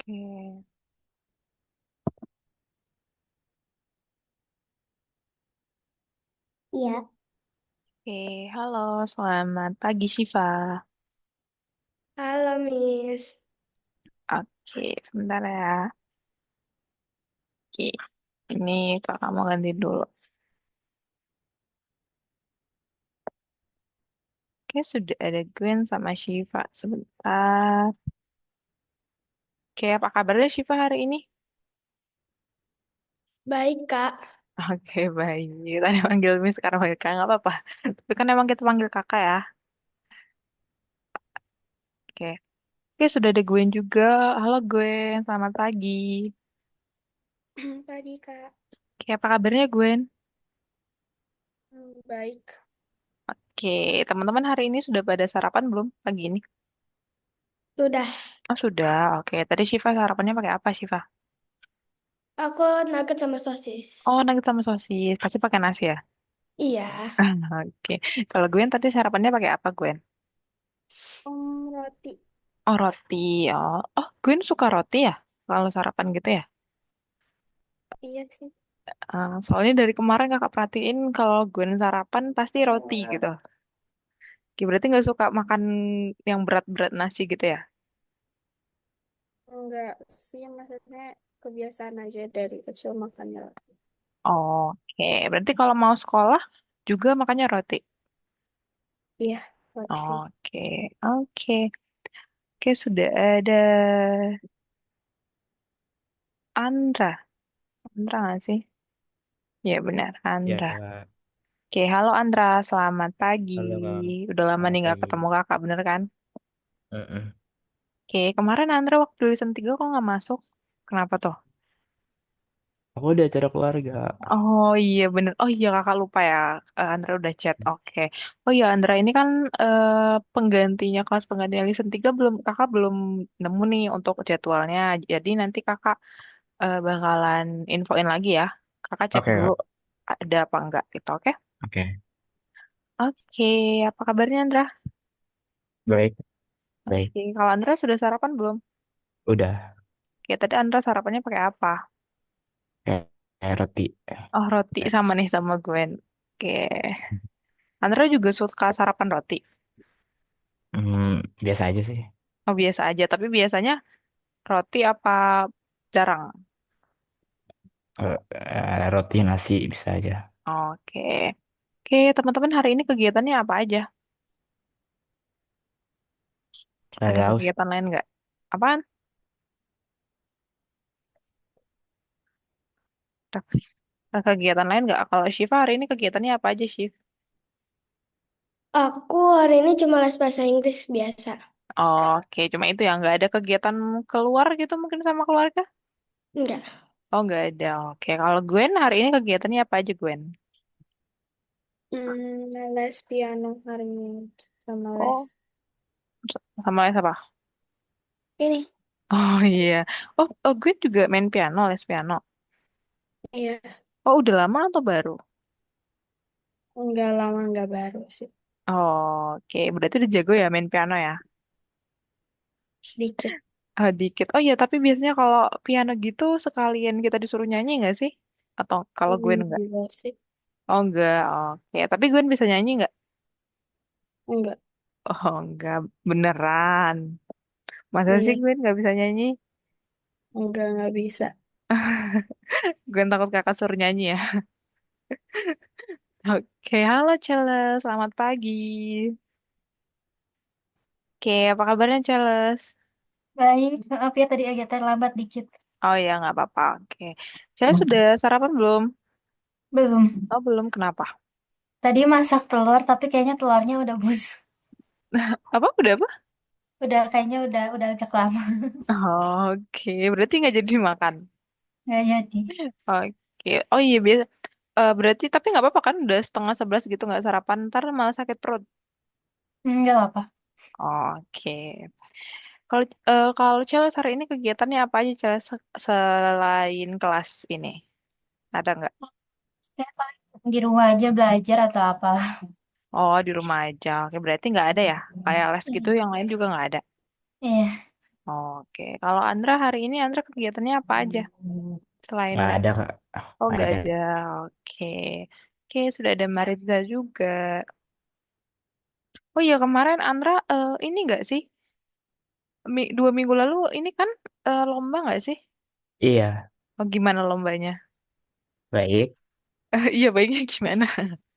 Oke, Iya, oke. Halo, selamat pagi Shiva. halo Miss. Oke, sebentar ya. Oke, ini kakak mau ganti dulu. Oke, sudah ada Gwen sama Shiva. Sebentar. Oke, apa kabarnya Shiva hari ini? Baik Kak. Oke, baik. Tadi panggil Miss, sekarang panggil kakak, nggak apa-apa. Tapi kan emang kita panggil kakak ya. Oke. Oke, sudah ada Gwen juga. Halo Gwen, selamat pagi. Pagi Kak. Oke, apa kabarnya Gwen? Baik. Oke, teman-teman hari ini sudah pada sarapan belum pagi ini? Sudah. Oh, sudah. Oke, tadi Shiva sarapannya pakai apa, Shiva? Aku nugget sama sosis. Oh, nugget sama sosis. Pasti pakai nasi ya? Iya. Oke. Kalau Gwen tadi sarapannya pakai apa, Gwen? Roti. Oh, roti. Oh, Gwen suka roti ya? Kalau sarapan gitu ya? Iya sih. Soalnya dari kemarin kakak perhatiin kalau Gwen sarapan pasti roti gitu. Oke, berarti nggak suka makan yang berat-berat nasi gitu ya? Enggak sih, maksudnya kebiasaan aja dari kecil makannya roti. Oke, berarti kalau mau sekolah juga makannya roti. Iya, roti. Oke, oke. Oke, sudah ada Andra. Andra nggak sih? Ya benar, Ya, Andra. Kak. Oke, halo Andra, selamat pagi. Halo, Kak. Udah lama nih Selamat nggak pagi. ketemu kakak, bener kan? Mm-mm. Oke, kemarin Andra waktu lulusan 3 kok nggak masuk? Kenapa tuh? Aku udah acara keluarga. Oh iya bener. Oh iya kakak lupa ya. Andra udah chat. Oke. Oh iya Andra ini kan eh, penggantinya kelas penggantinya lulusan 3 belum kakak belum nemu nih untuk jadwalnya. Jadi nanti kakak bakalan infoin lagi ya. Kakak cek Oke, dulu Kak. ada apa enggak gitu. Oke? Oke. Oke. Apa kabarnya Andra? Baik, baik. Oke. Kalau Andra sudah sarapan belum? Udah. Oke, tadi Andra sarapannya pakai apa? Kayak roti. Oh, roti sama nih sama Gwen. Oke. Andra juga suka sarapan roti. Biasa aja sih. Oh, biasa aja. Tapi biasanya roti apa jarang? Roti nasi bisa aja. Oke. Oke, teman-teman hari ini kegiatannya apa aja? Nggak Ada tahu sih. kegiatan lain nggak? Apaan? Ada kegiatan lain nggak? Kalau Shiva hari ini kegiatannya apa aja, Shiv? Aku hari ini cuma les bahasa Inggris biasa. Oke, cuma itu ya. Nggak ada kegiatan keluar gitu mungkin sama keluarga? Enggak. Oh, nggak ada. Oke, kalau Gwen hari ini kegiatannya apa aja, Gwen? Les piano hari ini sama les. Oh, sama les apa? Ini. Oh iya. Gwen juga main piano, les piano. Iya. Oh, udah lama atau baru? Enggak lama, enggak baru sih. Oke, berarti udah jago ya main piano ya? Dikit. Dikit. Oh iya, tapi biasanya kalau piano gitu sekalian kita disuruh nyanyi nggak sih? Atau kalau Gwen nggak? Enggak sih. Oh enggak, oke. Tapi Gwen bisa nyanyi nggak? Enggak. Oh enggak, beneran. Masa sih Iya. Gwen nggak bisa nyanyi? Enggak bisa. Gwen takut kakak suruh nyanyi ya. Oke, halo Celes, selamat pagi. Oke, apa kabarnya Celes? Baik, maaf ya tadi agak terlambat dikit. Oh ya, nggak apa-apa. Oke. Saya sudah sarapan belum? Belum. Oh belum, kenapa? Tadi masak telur, tapi kayaknya telurnya udah bus. Apa? Udah apa? Udah kayaknya udah agak lama. Oke, berarti nggak jadi makan. Nggak jadi. Oke. Oh iya biasa. Berarti tapi nggak apa-apa kan udah setengah 11 gitu nggak sarapan ntar malah sakit perut. Nggak apa. Oke. Kalau Cel hari ini kegiatannya apa aja Cel selain kelas ini? Ada nggak? Kayak paling di rumah aja belajar atau apa. Oh di rumah aja. Oke berarti nggak ada ya? Kayak les gitu Iya. yang lain juga nggak ada. Iya. Oke. Kalau Andra hari ini Andra kegiatannya apa aja selain Nggak ada les? Kak. Oh, Nggak nggak ada. ada. Oke. Oke, sudah ada Maritza juga. Oh iya, kemarin Andra ini nggak sih? 2 minggu lalu ini kan lomba nggak sih? Iya, Oh, gimana lombanya? baik. Iya, baiknya gimana?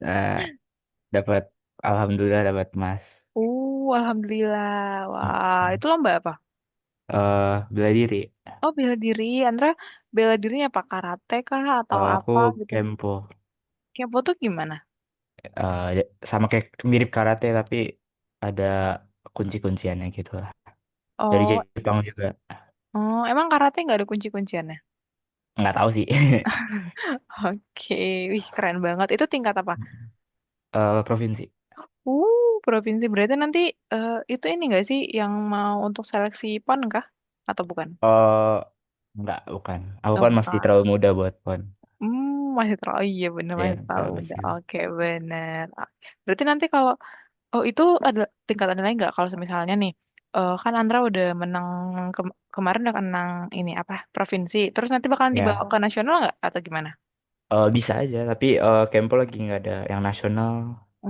Eh, dapat Alhamdulillah dapat emas. Alhamdulillah. Wah, Mm-mm. itu lomba apa? Bela diri. Oh, bela diri. Andra bela dirinya apa? Karate kah atau Kalau aku apa gitu? kempo. Kepo tuh gimana? Sama kayak mirip karate tapi ada kunci-kunciannya gitu lah. Dari Oh, Jepang juga. emang karate nggak ada kunci-kunciannya? Nggak tahu sih. Oke, wih keren banget. Itu tingkat apa? Provinsi. Provinsi berarti nanti itu ini nggak sih yang mau untuk seleksi PON kah? Atau bukan? Oh, nggak, bukan. Aku Oh, kan masih bukan. terlalu muda buat pon. Masih terlalu, oh iya bener Ya, masih terlalu muda. masih. Oke, bener. Berarti nanti kalau, oh itu ada tingkatan lain nggak? Kalau misalnya nih, kan Andra udah menang, kemarin udah menang ini apa, provinsi. Terus nanti bakalan dibawa Ya, ke nasional nggak? Atau gimana? bisa aja. Tapi Kempo lagi nggak ada yang nasional.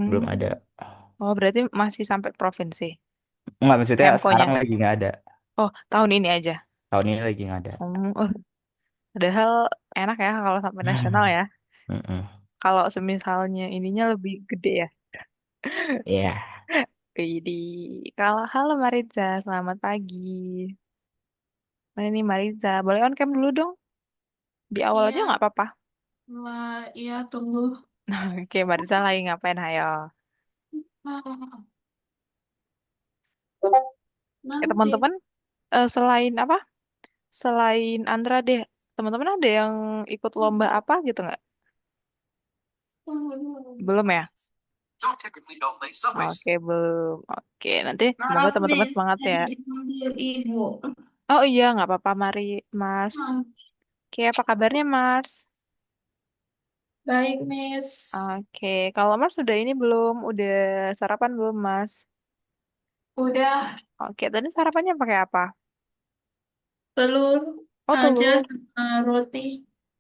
Belum ada. Hmm. Oh, berarti masih sampai provinsi. Nggak, maksudnya sekarang Kemkonya. lagi nggak ada. Oh, tahun ini aja. Tahun ini lagi nggak ada. Padahal enak ya kalau sampai nasional ya. Mm-mm. Kalau semisalnya ininya lebih gede ya. Iya, Jadi, kalau halo Mariza, selamat pagi. Mana nih Mariza? Boleh on cam dulu dong. Di awal aja Iya, nggak apa-apa. iya tunggu. Oke, Mariza lagi ngapain? Ayo. Ah, nanti. Teman-teman, selain apa? Selain Andra deh, teman-teman ada yang ikut lomba apa gitu nggak? Tunggu dulu. Belum ya? Oke, belum. Oke, nanti semoga Maaf, teman-teman Miss. semangat ya. Jadi dipanggil Ibu. Oh iya, nggak apa-apa, Mars. Ah, Oke, apa kabarnya, Mars? baik, Miss. Oke, kalau Mars udah ini belum? Udah sarapan belum, Mars? Udah Oke, tadi sarapannya pakai apa? telur Oh, aja telur. sama roti.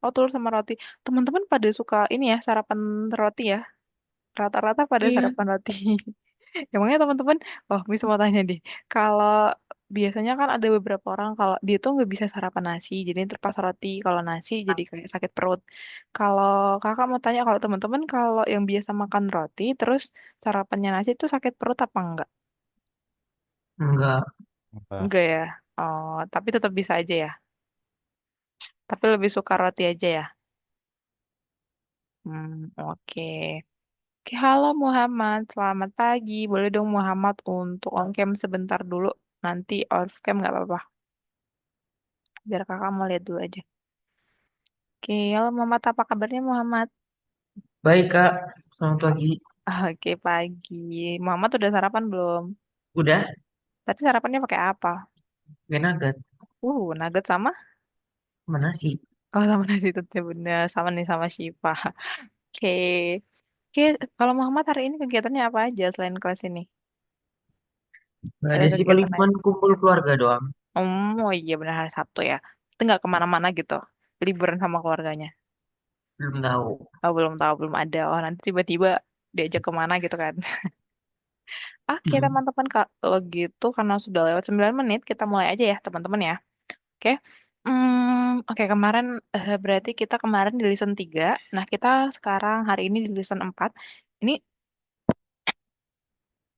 Oh, telur sama roti. Teman-teman pada suka ini ya, sarapan roti ya? Rata-rata pada Iya. sarapan roti. Emangnya teman-teman, oh, bisa mau tanya deh. Kalau biasanya kan ada beberapa orang kalau dia tuh nggak bisa sarapan nasi, jadi terpas roti. Kalau nasi jadi kayak sakit perut. Kalau kakak mau tanya, kalau teman-teman kalau yang biasa makan roti, terus sarapannya nasi itu sakit perut apa enggak? Enggak, apa? Enggak ya. Oh, tapi tetap bisa aja ya. Tapi lebih suka roti aja ya. Oke. Oke, halo Muhammad. Selamat pagi. Boleh dong Muhammad untuk on cam sebentar dulu. Nanti off cam nggak apa-apa. Biar kakak mau lihat dulu aja. Oke, halo Muhammad. Apa kabarnya Muhammad? baik Kak. Selamat pagi. Oke, pagi. Muhammad udah sarapan belum? Udah, Tapi sarapannya pakai apa? gak nugget. Nugget sama? Mana sih? Oh, sama nasi tutupnya bener. Sama nih sama Syifa. Oke. Oke, kalau Muhammad hari ini kegiatannya apa aja selain kelas ini? Gak Ada ada sih, paling kegiatan cuma lain? kumpul keluarga doang. Oh iya benar hari Sabtu ya. Itu nggak kemana-mana gitu. Liburan sama keluarganya. Belum tahu. Oh belum tahu, belum ada. Oh nanti tiba-tiba diajak kemana gitu kan. Oke Hmm. teman-teman, kalau gitu karena sudah lewat 9 menit, kita mulai aja ya teman-teman ya. Oke. Oke kemarin berarti kita kemarin di listen 3. Nah kita sekarang hari ini di listen 4. Ini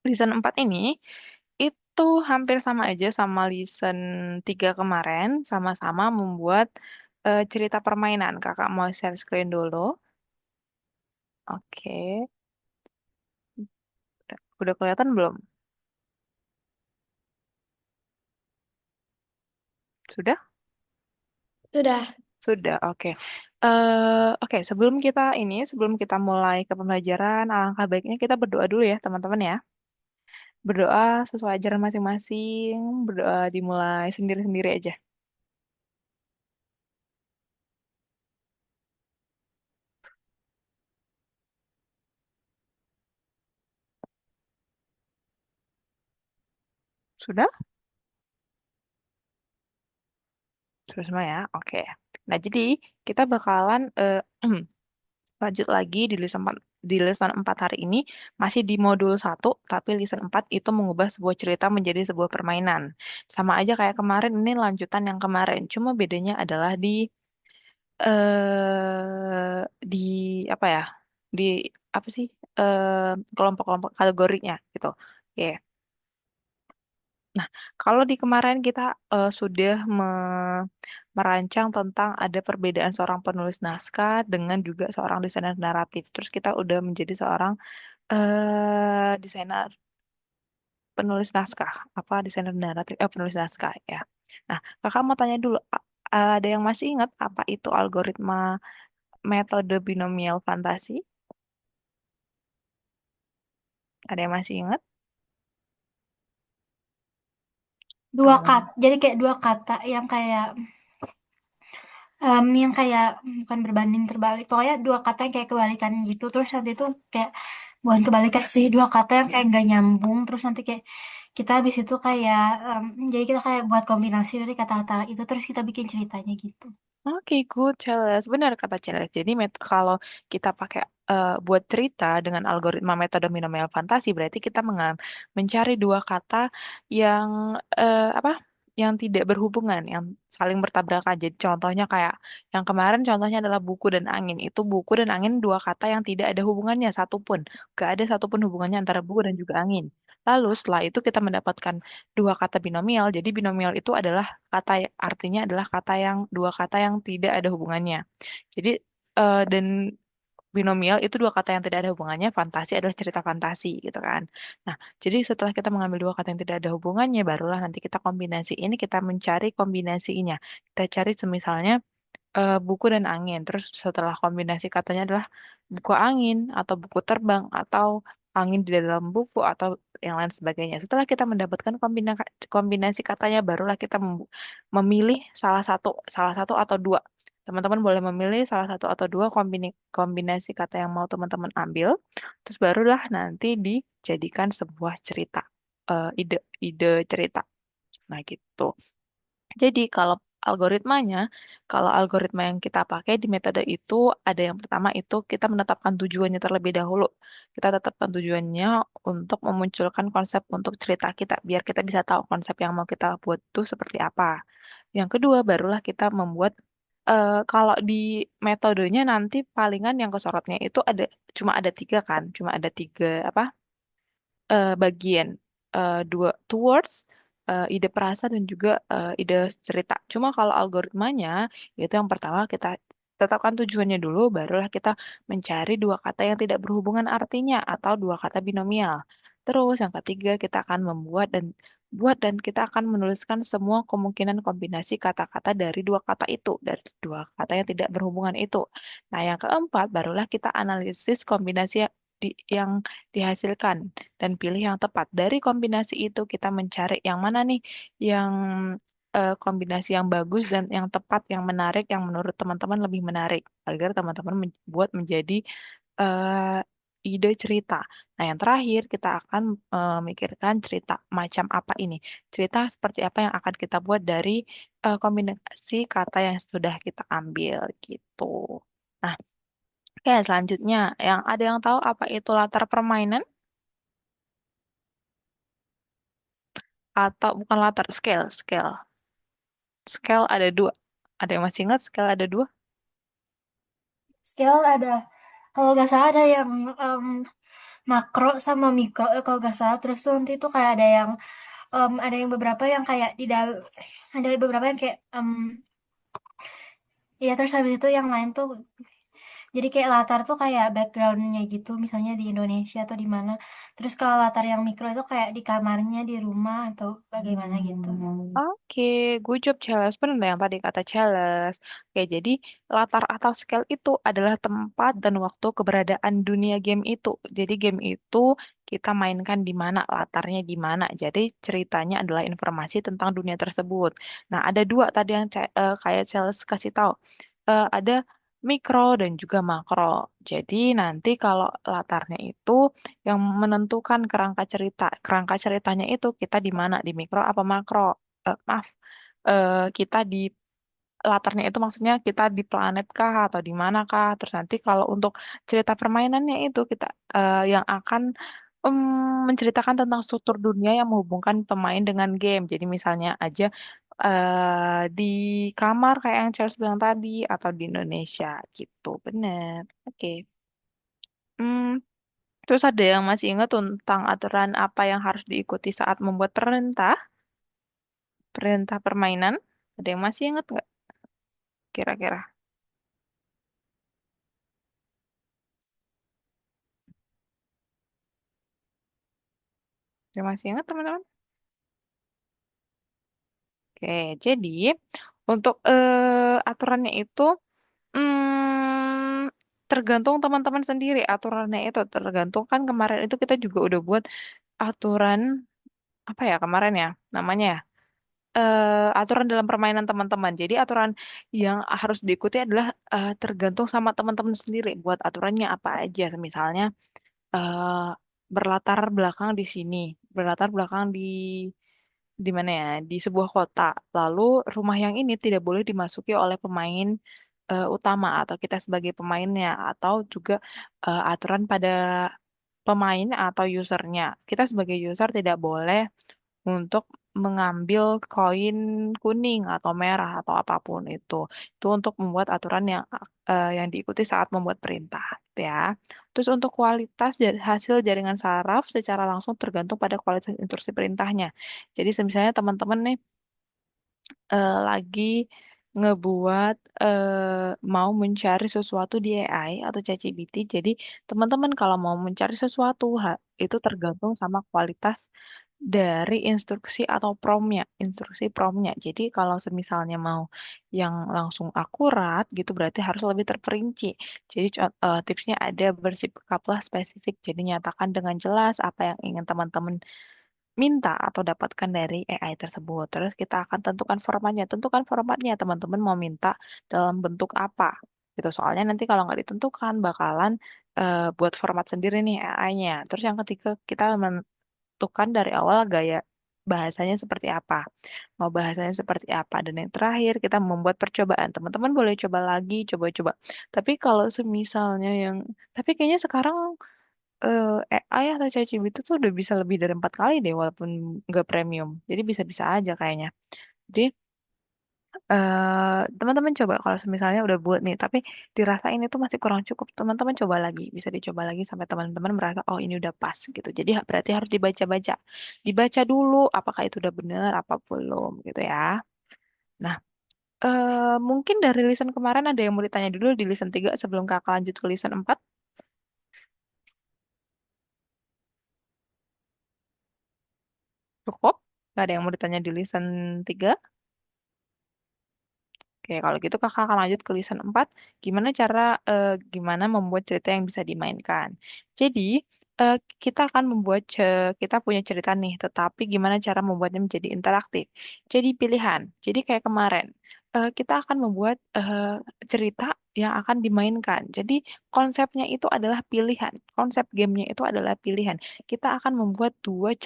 listen 4 ini itu hampir sama aja sama listen 3 kemarin, sama-sama membuat cerita permainan. Kakak mau share screen dulu. Oke, udah kelihatan belum? Sudah? Sudah. Sudah, oke. Oke, sebelum kita mulai ke pembelajaran, alangkah baiknya kita berdoa dulu ya, teman-teman ya. Berdoa sesuai ajaran masing-masing, berdoa dimulai sendiri-sendiri aja. Sudah? Semua ya, oke. Nah, jadi kita bakalan lanjut lagi di lesson 4 hari ini masih di modul 1, tapi lesson 4 itu mengubah sebuah cerita menjadi sebuah permainan. Sama aja kayak kemarin, ini lanjutan yang kemarin. Cuma bedanya adalah di apa ya? Di apa sih? Kelompok-kelompok kategorinya gitu. Oke. Nah, kalau di kemarin kita sudah merancang tentang ada perbedaan seorang penulis naskah dengan juga seorang desainer naratif. Terus kita udah menjadi seorang desainer penulis naskah, apa desainer naratif, penulis naskah ya. Nah, kakak mau tanya dulu, ada yang masih ingat apa itu algoritma metode binomial fantasi? Ada yang masih ingat? Dua Um, kata, jadi kayak dua kata yang kayak bukan berbanding terbalik. Pokoknya dua kata yang kayak kebalikan gitu. Terus nanti itu kayak bukan kebalikan sih, dua kata yang kayak nggak nyambung. Terus nanti kayak kita habis itu kayak jadi kita kayak buat kombinasi dari kata-kata itu terus kita bikin ceritanya gitu. Oke, good, Charles. Benar kata Charles. Jadi kalau kita pakai buat cerita dengan algoritma metode binomial fantasi, berarti kita mencari dua kata yang apa? Yang tidak berhubungan, yang saling bertabrakan. Jadi contohnya kayak yang kemarin contohnya adalah buku dan angin. Itu buku dan angin dua kata yang tidak ada hubungannya satupun. Gak ada satupun hubungannya antara buku dan juga angin. Lalu setelah itu kita mendapatkan dua kata binomial. Jadi binomial itu adalah artinya adalah dua kata yang tidak ada hubungannya. Jadi dan binomial itu dua kata yang tidak ada hubungannya, fantasi adalah cerita fantasi gitu kan. Nah, jadi setelah kita mengambil dua kata yang tidak ada hubungannya, barulah nanti kita kombinasi ini, kita mencari kombinasinya. Kita cari semisalnya buku dan angin. Terus setelah kombinasi katanya adalah buku angin atau buku terbang atau angin di dalam buku atau yang lain sebagainya. Setelah kita mendapatkan kombinasi katanya, barulah kita memilih salah satu atau dua. Teman-teman boleh memilih salah satu atau dua kombinasi kata yang mau teman-teman ambil. Terus barulah nanti dijadikan sebuah cerita, ide ide cerita. Nah gitu. Jadi kalau algoritma yang kita pakai di metode itu ada yang pertama itu kita menetapkan tujuannya terlebih dahulu. Kita tetapkan tujuannya untuk memunculkan konsep untuk cerita kita, biar kita bisa tahu konsep yang mau kita buat itu seperti apa. Yang kedua, barulah kita membuat kalau di metodenya nanti palingan yang kesorotnya itu cuma ada tiga kan, cuma ada tiga apa? Bagian dua towards ide perasa dan juga ide cerita. Cuma kalau algoritmanya itu yang pertama kita tetapkan tujuannya dulu, barulah kita mencari dua kata yang tidak berhubungan artinya atau dua kata binomial. Terus yang ketiga kita akan buat dan kita akan menuliskan semua kemungkinan kombinasi kata-kata dari dua kata itu, dari dua kata yang tidak berhubungan itu. Nah, yang keempat barulah kita analisis kombinasi yang dihasilkan dan pilih yang tepat. Dari kombinasi itu kita mencari yang mana nih yang kombinasi yang bagus dan yang tepat, yang menarik, yang menurut teman-teman lebih menarik agar teman-teman buat menjadi eh, ide cerita. Nah, yang terakhir kita akan memikirkan cerita macam apa ini. Cerita seperti apa yang akan kita buat dari kombinasi kata yang sudah kita ambil gitu. Nah, oke, selanjutnya yang ada yang tahu apa itu latar permainan? Atau bukan latar, scale ada dua, ada yang masih ingat scale ada dua? Scale ada, kalau nggak salah ada yang em, makro sama mikro, kalau nggak salah. Terus tuh nanti tuh kayak ada yang beberapa yang kayak di dalam, ada beberapa yang kayak ya. Terus habis itu yang lain tuh jadi kayak latar tuh kayak backgroundnya gitu, misalnya di Indonesia atau di mana. Terus kalau latar yang mikro itu kayak di kamarnya, di rumah atau bagaimana gitu. Oke, good job Charles. Benar yang tadi kata Charles. Oke, jadi latar atau scale itu adalah tempat dan waktu keberadaan dunia game itu. Jadi game itu kita mainkan di mana, latarnya di mana. Jadi ceritanya adalah informasi tentang dunia tersebut. Nah, ada dua tadi yang kayak Charles kasih tahu. Ada mikro dan juga makro. Jadi nanti kalau latarnya itu yang menentukan kerangka cerita. Kerangka ceritanya itu kita di mana, di mikro apa makro? Maaf, kita di latarnya itu maksudnya kita di planet kah atau di mana kah. Terus nanti kalau untuk cerita permainannya itu kita yang akan menceritakan tentang struktur dunia yang menghubungkan pemain dengan game. Jadi misalnya aja di kamar kayak yang Charles bilang tadi atau di Indonesia gitu. Bener. Oke. Hmm, terus ada yang masih ingat tentang aturan apa yang harus diikuti saat membuat perintah permainan? Ada yang masih ingat nggak kira-kira? Ada yang masih ingat teman-teman? Oke, jadi untuk aturannya itu tergantung teman-teman sendiri aturannya itu tergantung kan kemarin itu kita juga udah buat aturan apa ya kemarin ya namanya ya aturan dalam permainan teman-teman. Jadi aturan yang harus diikuti adalah tergantung sama teman-teman sendiri buat aturannya apa aja. Misalnya eh, berlatar belakang di sini, berlatar belakang di mana ya? Di sebuah kota. Lalu rumah yang ini tidak boleh dimasuki oleh pemain utama atau kita sebagai pemainnya atau juga aturan pada pemain atau usernya. Kita sebagai user tidak boleh untuk mengambil koin kuning atau merah atau apapun itu. Itu untuk membuat aturan yang diikuti saat membuat perintah, gitu ya. Terus untuk kualitas hasil jaringan saraf secara langsung tergantung pada kualitas instruksi perintahnya. Jadi misalnya teman-teman nih lagi ngebuat mau mencari sesuatu di AI atau ChatGPT. Jadi teman-teman kalau mau mencari sesuatu itu tergantung sama kualitas dari instruksi atau instruksi promptnya. Jadi kalau semisalnya mau yang langsung akurat gitu berarti harus lebih terperinci. Jadi tipsnya ada bersikaplah spesifik. Jadi nyatakan dengan jelas apa yang ingin teman-teman minta atau dapatkan dari AI tersebut. Terus kita akan tentukan formatnya. Tentukan formatnya, teman-teman mau minta dalam bentuk apa. Gitu. Soalnya nanti kalau nggak ditentukan, bakalan buat format sendiri nih AI-nya. Terus yang ketiga, kita menentukan dari awal gaya bahasanya seperti apa. Mau bahasanya seperti apa. Dan yang terakhir, kita membuat percobaan. Teman-teman boleh coba lagi, coba-coba. Tapi kalau semisalnya tapi kayaknya sekarang AI atau ChatGPT tuh udah bisa lebih dari 4 kali deh walaupun nggak premium. Jadi bisa-bisa aja kayaknya. Jadi teman-teman coba kalau misalnya udah buat nih, tapi dirasain itu masih kurang cukup, teman-teman coba lagi. Bisa dicoba lagi sampai teman-teman merasa oh ini udah pas gitu. Jadi berarti harus dibaca-baca. Dibaca dulu apakah itu udah bener apa belum gitu ya. Nah, mungkin dari listen kemarin ada yang mau ditanya dulu di listen 3 sebelum kakak lanjut ke listen 4. Cukup? Gak ada yang mau ditanya di listen 3? Oke, kalau gitu kakak akan lanjut ke listen 4. Gimana membuat cerita yang bisa dimainkan. Jadi, eh, kita akan kita punya cerita nih, tetapi gimana cara membuatnya menjadi interaktif. Jadi pilihan. Jadi kayak kemarin, kita akan membuat cerita yang akan dimainkan. Jadi konsepnya itu adalah pilihan. Konsep gamenya itu adalah pilihan. Kita akan membuat dua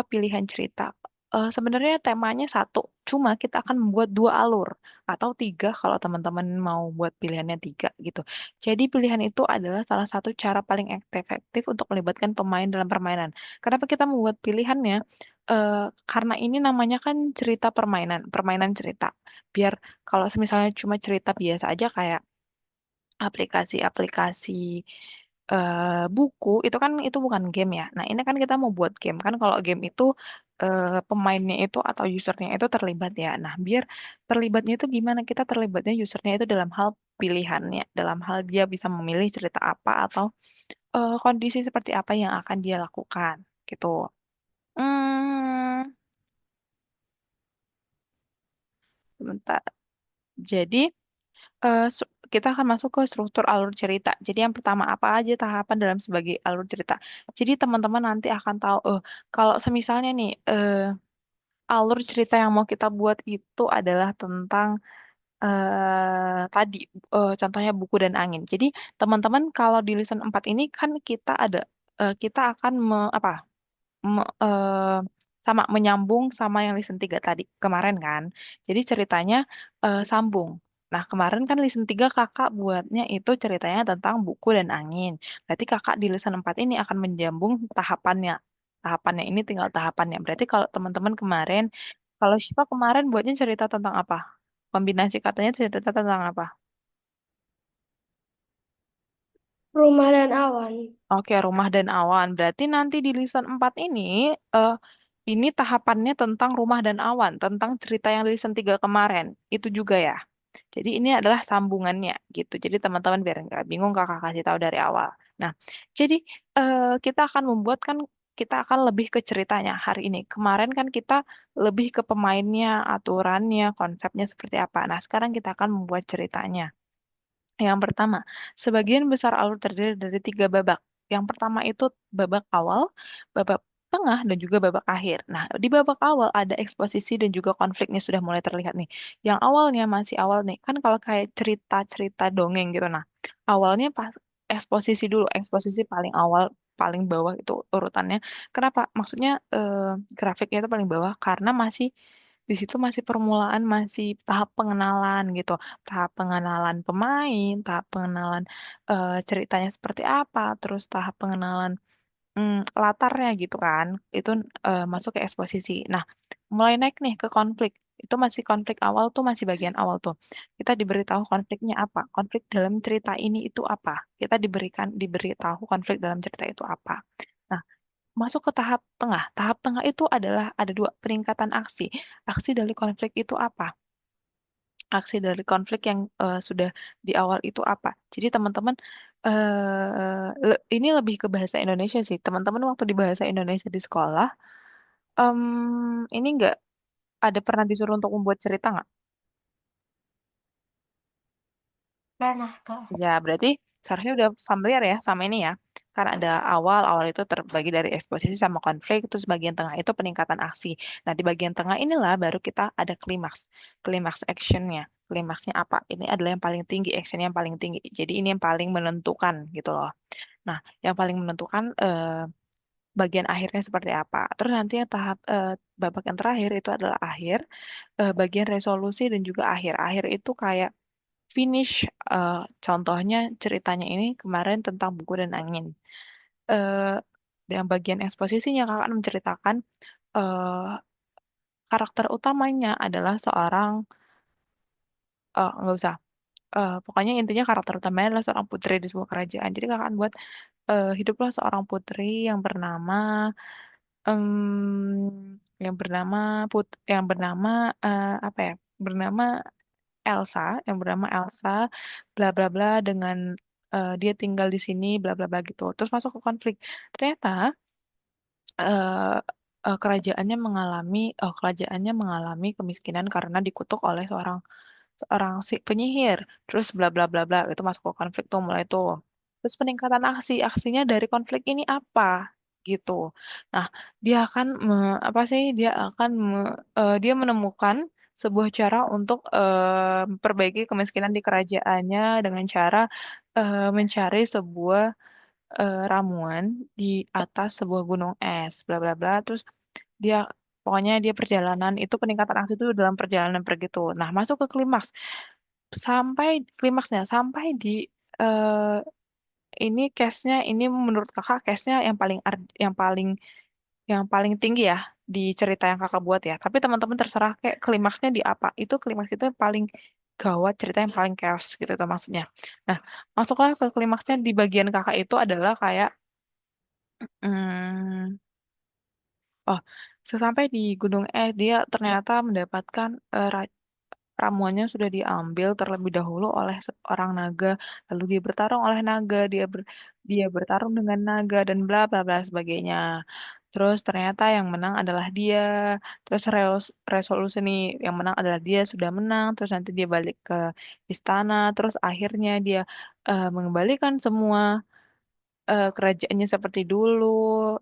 pilihan cerita. Sebenarnya temanya satu, cuma kita akan membuat dua alur atau tiga kalau teman-teman mau buat pilihannya tiga gitu. Jadi pilihan itu adalah salah satu cara paling efektif untuk melibatkan pemain dalam permainan. Kenapa kita membuat pilihannya? Karena ini namanya kan cerita permainan, permainan cerita. Biar kalau misalnya cuma cerita biasa aja kayak aplikasi-aplikasi buku itu bukan game ya. Nah, ini kan kita mau buat game kan kalau game itu pemainnya itu atau usernya itu terlibat ya. Nah, biar terlibatnya itu gimana? Kita terlibatnya usernya itu dalam hal pilihannya, dalam hal dia bisa memilih cerita apa atau kondisi seperti apa yang akan dia lakukan gitu. Hmm, Sebentar. Jadi kita akan masuk ke struktur alur cerita. Jadi yang pertama apa aja tahapan dalam sebagai alur cerita. Jadi teman-teman nanti akan tahu, kalau semisalnya nih alur cerita yang mau kita buat itu adalah tentang tadi contohnya buku dan angin. Jadi teman-teman kalau di listen 4 ini kan kita akan sama menyambung sama yang listen 3 tadi kemarin kan. Jadi ceritanya sambung. Nah, kemarin kan listen 3 kakak buatnya itu ceritanya tentang buku dan angin. Berarti kakak di listen 4 ini akan menjambung tahapannya. Tahapannya ini tinggal tahapannya. Berarti kalau teman-teman kemarin, kalau Syifa kemarin buatnya cerita tentang apa? Kombinasi katanya cerita tentang apa? Rumah dan awan. Oke, rumah dan awan. Berarti nanti di lisan 4 ini tahapannya tentang rumah dan awan, tentang cerita yang di lisan 3 kemarin. Itu juga ya. Jadi ini adalah sambungannya gitu. Jadi teman-teman biar nggak bingung kakak kasih tahu dari awal. Nah, jadi kita akan membuat kan kita akan lebih ke ceritanya hari ini. Kemarin kan kita lebih ke pemainnya, aturannya, konsepnya seperti apa. Nah, sekarang kita akan membuat ceritanya. Yang pertama, sebagian besar alur terdiri dari 3 babak. Yang pertama itu babak awal, babak tengah, dan juga babak akhir. Nah, di babak awal ada eksposisi dan juga konfliknya sudah mulai terlihat nih. Yang awalnya masih awal nih, kan kalau kayak cerita-cerita dongeng gitu. Nah, awalnya pas eksposisi dulu, eksposisi paling awal, paling bawah itu urutannya. Kenapa? Maksudnya grafiknya itu paling bawah karena masih di situ masih permulaan, masih tahap pengenalan gitu, tahap pengenalan pemain, tahap pengenalan ceritanya seperti apa, terus tahap pengenalan latarnya gitu kan, itu masuk ke eksposisi. Nah, mulai naik nih ke konflik. Itu masih konflik awal tuh, masih bagian awal tuh. Kita diberitahu konfliknya apa, konflik dalam cerita ini itu apa. Kita diberitahu konflik dalam cerita itu apa. Nah, masuk ke tahap tengah. Tahap tengah itu adalah ada 2 peningkatan aksi. Aksi dari konflik itu apa? Aksi dari konflik yang sudah di awal itu apa? Jadi teman-teman ini lebih ke bahasa Indonesia sih. Teman-teman waktu di bahasa Indonesia di sekolah, ini nggak ada pernah disuruh untuk membuat cerita nggak? Pernah, Kak. Ya, berarti seharusnya udah familiar ya sama ini ya. Karena ada awal, awal itu terbagi dari eksposisi sama konflik, terus bagian tengah itu peningkatan aksi. Nah, di bagian tengah inilah baru kita ada klimaks. Klimaks actionnya. Klimaksnya apa? Ini adalah yang paling tinggi, actionnya yang paling tinggi. Jadi ini yang paling menentukan gitu loh. Nah, yang paling menentukan bagian akhirnya seperti apa. Terus nanti yang tahap babak yang terakhir itu adalah akhir, bagian resolusi dan juga akhir. Akhir itu kayak finish, contohnya ceritanya ini kemarin tentang buku dan angin. Eh, yang bagian eksposisinya kakak akan menceritakan eh, karakter utamanya adalah seorang, nggak usah, pokoknya intinya karakter utamanya adalah seorang putri di sebuah kerajaan. Jadi kakak akan buat hiduplah seorang putri yang bernama yang bernama apa ya? Bernama Elsa, yang bernama Elsa, bla bla bla dengan dia tinggal di sini, bla bla bla gitu. Terus masuk ke konflik. Ternyata eh, kerajaannya mengalami kemiskinan karena dikutuk oleh seorang seorang si penyihir. Terus bla bla bla bla itu masuk ke konflik tuh mulai tuh. Terus peningkatan aksinya dari konflik ini apa gitu. Nah, apa sih? Dia menemukan sebuah cara untuk memperbaiki kemiskinan di kerajaannya dengan cara mencari sebuah ramuan di atas sebuah gunung es, bla bla bla. Terus dia pokoknya dia perjalanan itu peningkatan aksi itu dalam perjalanan pergi tuh. Nah, masuk ke klimaks. Sampai klimaksnya sampai di eh, ini case-nya ini menurut kakak case-nya yang paling tinggi ya di cerita yang kakak buat ya. Tapi teman-teman terserah kayak klimaksnya di apa. Itu klimaks itu yang paling gawat, cerita yang paling chaos gitu itu maksudnya. Nah, masuklah ke klimaksnya di bagian kakak itu adalah kayak hmm, oh, sesampai di Gunung Es dia ternyata mendapatkan ramuannya sudah diambil terlebih dahulu oleh seorang naga, lalu dia bertarung oleh naga, dia bertarung dengan naga dan bla bla bla sebagainya. Terus ternyata yang menang adalah dia. Terus resolusi nih yang menang adalah dia sudah menang. Terus nanti dia balik ke istana. Terus akhirnya dia mengembalikan semua kerajaannya seperti dulu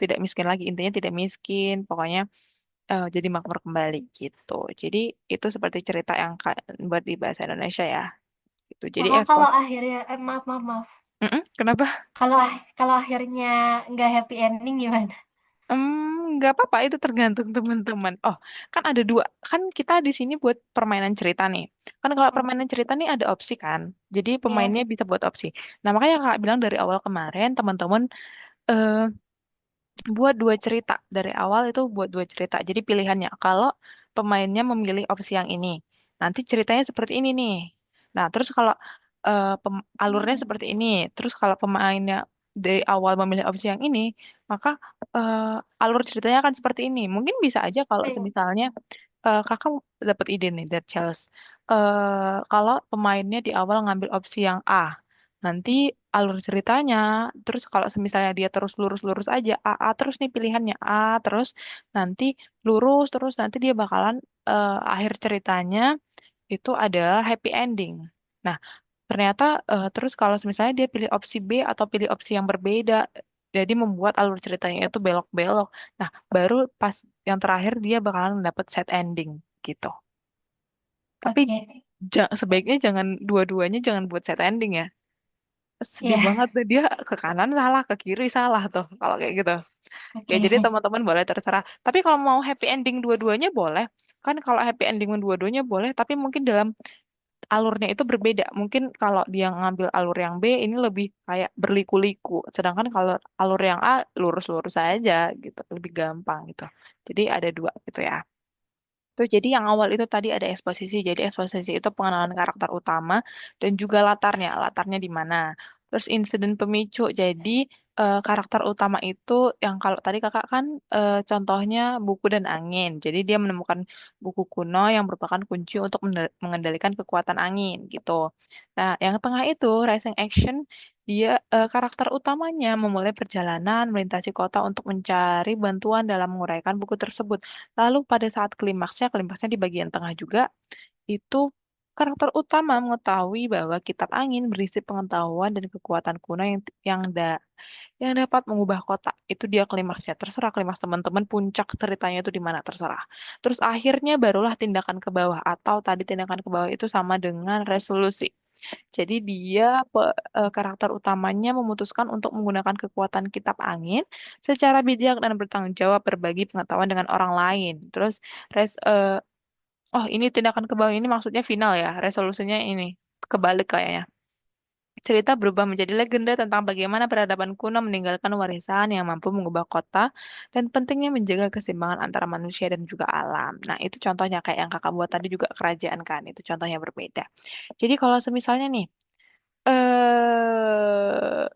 tidak miskin lagi. Intinya tidak miskin. Pokoknya jadi makmur kembali gitu. Jadi itu seperti cerita yang buat di bahasa Indonesia ya. Gitu. Jadi Kakak Expo. kalau akhirnya, maaf, maaf, maaf. Mm-mm, kenapa? Kalau akhirnya nggak happy ending gimana? Nggak apa-apa, itu tergantung teman-teman. Oh, kan ada dua. Kan kita di sini buat permainan cerita nih. Kan kalau Hmm, permainan cerita nih ada opsi kan. Jadi ya. pemainnya bisa buat opsi. Nah, makanya Kak bilang dari awal kemarin teman-teman eh, buat dua cerita. Dari awal itu buat dua cerita. Jadi pilihannya kalau pemainnya memilih opsi yang ini, nanti ceritanya seperti ini nih. Nah, terus kalau alurnya Hmm, seperti ini, terus kalau pemainnya dari awal memilih opsi yang ini, maka alur ceritanya akan seperti ini. Mungkin bisa aja kalau iya. semisalnya kakak dapat ide nih dari Charles. Kalau pemainnya di awal ngambil opsi yang A, nanti alur ceritanya, terus kalau misalnya dia terus lurus-lurus aja, A terus nih pilihannya A, terus nanti lurus, terus nanti dia bakalan akhir ceritanya itu adalah happy ending. Nah, ternyata terus kalau misalnya dia pilih opsi B atau pilih opsi yang berbeda, jadi membuat alur ceritanya itu belok-belok. Nah, baru pas yang terakhir dia bakalan dapat set ending gitu. Tapi Oke. sebaiknya jangan dua-duanya jangan buat set ending ya. Sedih Iya. banget tuh dia ke kanan salah, ke kiri salah tuh kalau kayak gitu. Ya Oke. jadi teman-teman boleh terserah. Tapi kalau mau happy ending dua-duanya boleh. Kan kalau happy ending dua-duanya boleh, tapi mungkin dalam alurnya itu berbeda. Mungkin kalau dia ngambil alur yang B ini lebih kayak berliku-liku. Sedangkan kalau alur yang A lurus-lurus aja gitu, lebih gampang gitu. Jadi ada dua gitu ya. Terus jadi yang awal itu tadi ada eksposisi. Jadi eksposisi itu pengenalan karakter utama dan juga latarnya. Latarnya di mana. Terus insiden pemicu. Jadi karakter utama itu yang kalau tadi kakak kan contohnya buku dan angin. Jadi dia menemukan buku kuno yang merupakan kunci untuk mengendalikan kekuatan angin gitu. Nah, yang tengah itu Rising Action dia karakter utamanya memulai perjalanan melintasi kota untuk mencari bantuan dalam menguraikan buku tersebut. Lalu pada saat klimaksnya di bagian tengah juga, itu karakter utama mengetahui bahwa kitab angin berisi pengetahuan dan kekuatan kuno yang dapat mengubah kota. Itu dia klimaksnya. Terserah klimaks teman-teman, puncak ceritanya itu di mana terserah. Terus akhirnya barulah tindakan ke bawah atau tadi tindakan ke bawah itu sama dengan resolusi. Jadi dia karakter utamanya memutuskan untuk menggunakan kekuatan kitab angin secara bijak dan bertanggung jawab berbagi pengetahuan dengan orang lain. Terus res, eh, oh ini tindakan ke bawah ini maksudnya final ya, resolusinya ini kebalik kayaknya. Cerita berubah menjadi legenda tentang bagaimana peradaban kuno meninggalkan warisan yang mampu mengubah kota dan pentingnya menjaga keseimbangan antara manusia dan juga alam. Nah, itu contohnya kayak yang kakak buat tadi juga kerajaan kan, itu contohnya berbeda. Jadi kalau semisalnya nih, eh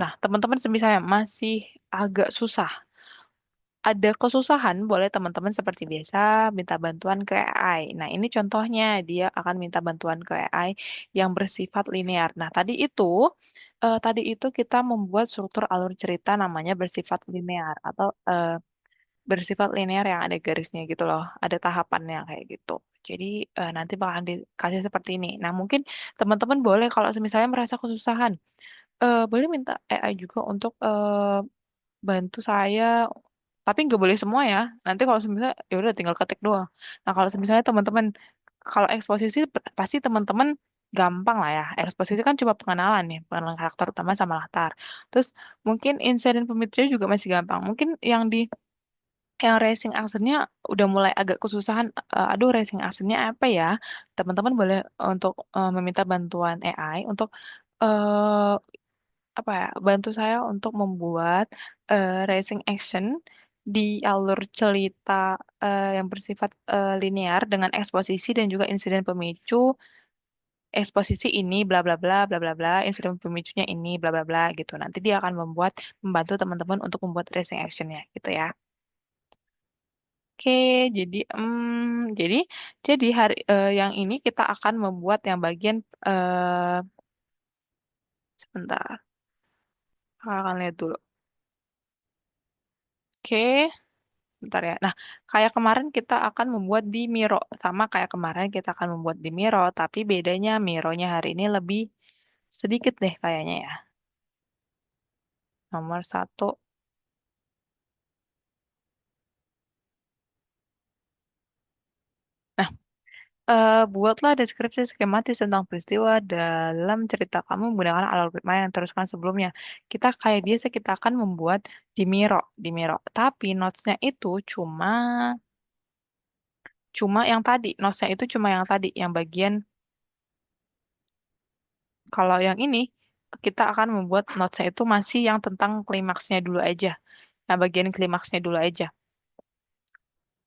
nah, teman-teman misalnya masih agak susah, ada kesusahan, boleh teman-teman seperti biasa minta bantuan ke AI. Nah, ini contohnya dia akan minta bantuan ke AI yang bersifat linear. Nah, tadi itu kita membuat struktur alur cerita namanya bersifat linear atau bersifat linear yang ada garisnya gitu loh, ada tahapannya kayak gitu. Jadi nanti bakalan dikasih seperti ini. Nah, mungkin teman-teman boleh kalau misalnya merasa kesusahan boleh minta AI juga untuk bantu saya, tapi nggak boleh semua ya. Nanti kalau misalnya ya udah tinggal ketik doang. Nah kalau misalnya teman-teman kalau eksposisi pasti teman-teman gampang lah ya. Eksposisi kan cuma pengenalan ya, pengenalan karakter utama sama latar. Terus mungkin insiden pemicunya juga masih gampang. Mungkin yang racing actionnya udah mulai agak kesusahan. Aduh racing actionnya apa ya? Teman-teman boleh untuk meminta bantuan AI untuk eh, apa ya, bantu saya untuk membuat racing action di alur cerita yang bersifat linear dengan eksposisi dan juga insiden pemicu. Eksposisi ini bla bla bla bla bla bla, insiden pemicunya ini bla bla bla gitu. Nanti dia akan membantu teman-teman untuk membuat racing actionnya gitu ya. Oke, jadi jadi hari yang ini kita akan membuat yang bagian sebentar, akan lihat dulu. Oke. Bentar ya. Nah, kayak kemarin kita akan membuat di Miro. Sama kayak kemarin kita akan membuat di Miro, tapi bedanya Mironya hari ini lebih sedikit deh kayaknya ya. Nomor satu. Nah, Buatlah deskripsi skematis tentang peristiwa dalam cerita kamu menggunakan algoritma yang teruskan sebelumnya. Kita kayak biasa kita akan membuat di Miro. Tapi notesnya itu cuma yang tadi. Notesnya itu cuma yang tadi, yang bagian kalau yang ini kita akan membuat notesnya itu masih yang tentang klimaksnya dulu aja. Nah, bagian klimaksnya dulu aja.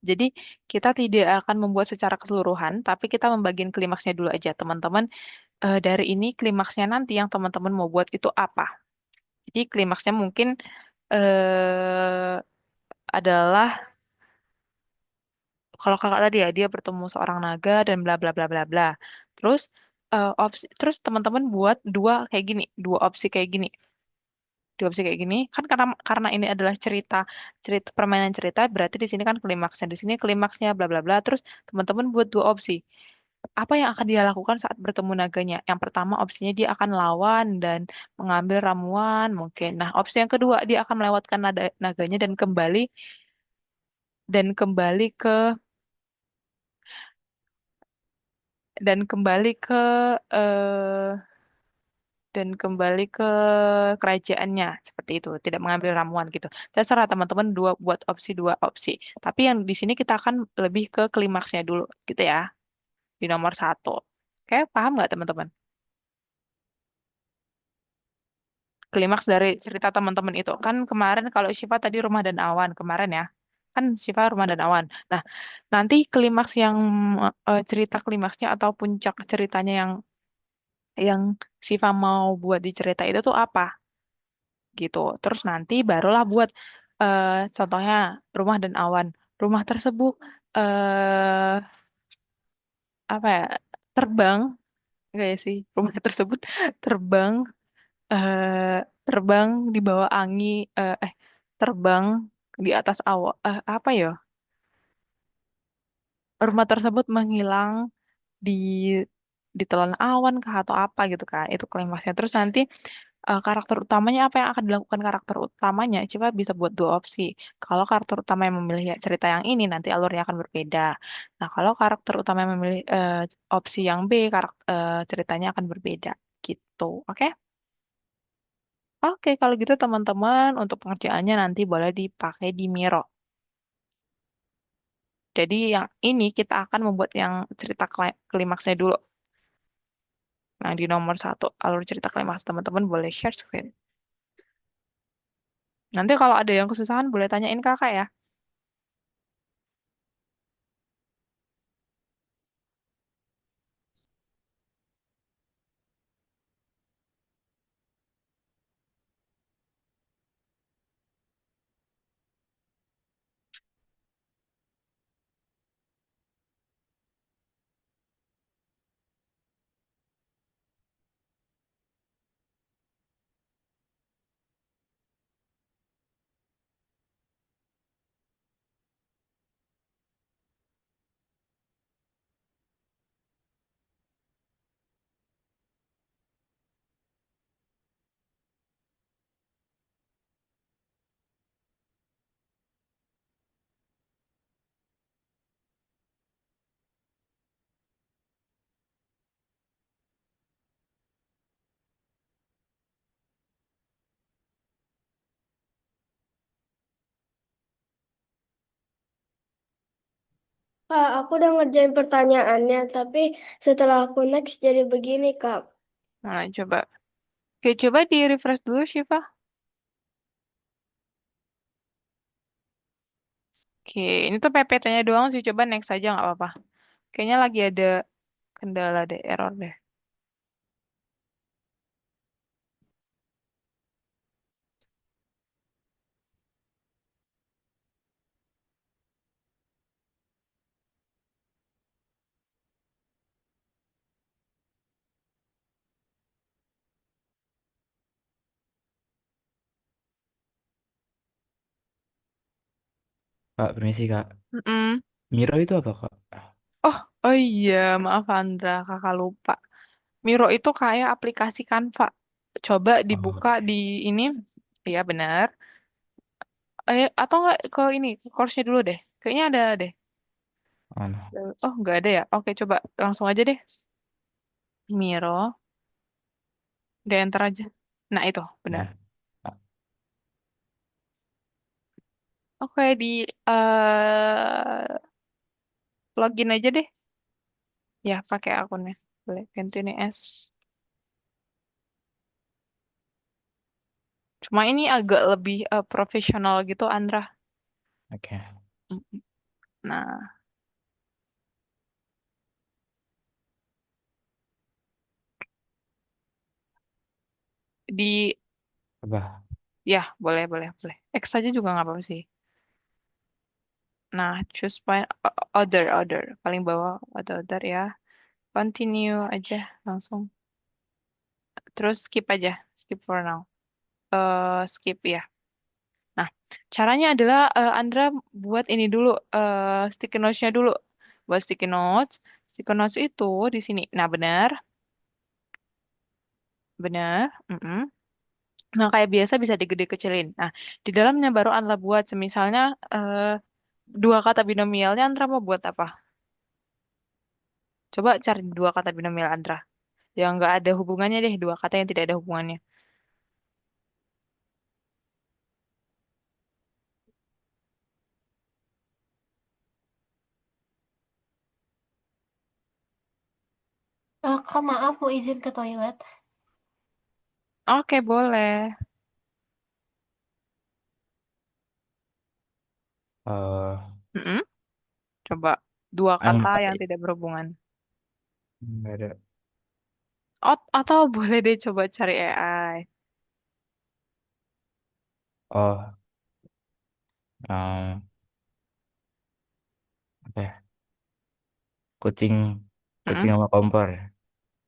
Jadi kita tidak akan membuat secara keseluruhan, tapi kita membagian klimaksnya dulu aja. Teman-teman, dari ini klimaksnya nanti yang teman-teman mau buat itu apa? Jadi klimaksnya mungkin adalah kalau kakak tadi ya dia bertemu seorang naga dan bla bla bla bla bla. Terus terus teman-teman buat dua opsi kayak gini. Dua opsi kayak gini kan karena ini adalah cerita cerita permainan cerita berarti di sini kan klimaksnya di sini klimaksnya bla bla bla terus teman-teman buat dua opsi apa yang akan dia lakukan saat bertemu naganya? Yang pertama opsinya dia akan lawan dan mengambil ramuan mungkin. Nah, opsi yang kedua dia akan melewatkan naganya dan kembali ke dan kembali ke eh dan kembali ke kerajaannya seperti itu, tidak mengambil ramuan gitu. Terserah teman-teman buat opsi dua opsi. Tapi yang di sini kita akan lebih ke klimaksnya dulu gitu ya, di nomor satu. Oke, paham nggak teman-teman? Klimaks dari cerita teman-teman itu. Kan kemarin kalau Syifa tadi Rumah dan Awan kemarin ya. Kan Syifa Rumah dan Awan. Nah, nanti klimaks yang cerita klimaksnya atau puncak ceritanya yang Syifa mau buat di cerita itu tuh apa gitu. Terus nanti barulah buat contohnya Rumah dan Awan. Rumah tersebut eh apa ya? Terbang enggak ya sih? Rumah tersebut terbang eh terbang di bawah angin terbang di atas awan apa ya rumah tersebut menghilang di ditelan awan kah atau apa gitu kan itu klimaksnya terus nanti karakter utamanya apa yang akan dilakukan karakter utamanya coba bisa buat dua opsi kalau karakter utama yang memilih ya cerita yang ini nanti alurnya akan berbeda nah kalau karakter utama yang memilih opsi yang B ceritanya akan berbeda gitu oke. Oke, kalau gitu teman-teman untuk pengerjaannya nanti boleh dipakai di Miro. Jadi yang ini kita akan membuat yang cerita klimaksnya dulu. Nah, di nomor satu, alur cerita klimaks teman-teman boleh share screen. Nanti kalau ada yang kesusahan boleh tanyain kakak ya. Kak, aku udah ngerjain pertanyaannya, tapi setelah aku next jadi begini, Kak. Nah, coba. Oke, coba di refresh dulu, Syifa. Oke, ini tuh PPT-nya doang sih. Coba next aja nggak apa-apa. Kayaknya lagi ada kendala deh, error deh. Kak, permisi Kak. Mm-mm. Miro itu apa Kak? Oh, oh iya, maaf Andra, kakak lupa. Miro itu kayak aplikasi Canva. Coba Oh, dibuka di ini. Iya, benar. Atau enggak ke ini, ke course-nya dulu deh. Kayaknya ada deh. Oh, no. Oh, nggak ada ya? Oke, coba langsung aja deh. Miro, udah enter aja. Nah, itu benar. Nah, ah, Oke, di login aja deh. Ya, pakai akunnya. Boleh, Ventune S. Cuma ini agak lebih profesional gitu, Andra. oke. Mm. Nah, di Apa? ya boleh boleh boleh. X saja juga nggak apa-apa sih. Nah, choose point order paling bawah ada order ya. Continue aja langsung. Terus skip aja, skip for now. Skip ya. Nah, caranya adalah Andra buat ini dulu, sticky notes-nya dulu. Buat sticky notes. Sticky notes itu di sini. Nah, benar, benar. Mm-mm. Nah, kayak biasa bisa digede-kecilin. Nah, di dalamnya baru Andra buat, misalnya dua kata binomialnya Andra mau buat apa? Coba cari dua kata binomial Andra. Yang nggak ada hubungannya deh, dua kata yang tidak ada hubungannya. Kak maaf mau izin ke toilet. Oke, boleh. Eh, Mm-mm. Coba dua yang kata mana yang tadi? tidak berhubungan. Nggak ada. Atau boleh deh coba cari AI. Oh, em, apa ya? Kucing, kucing Mm-mm. sama kompor.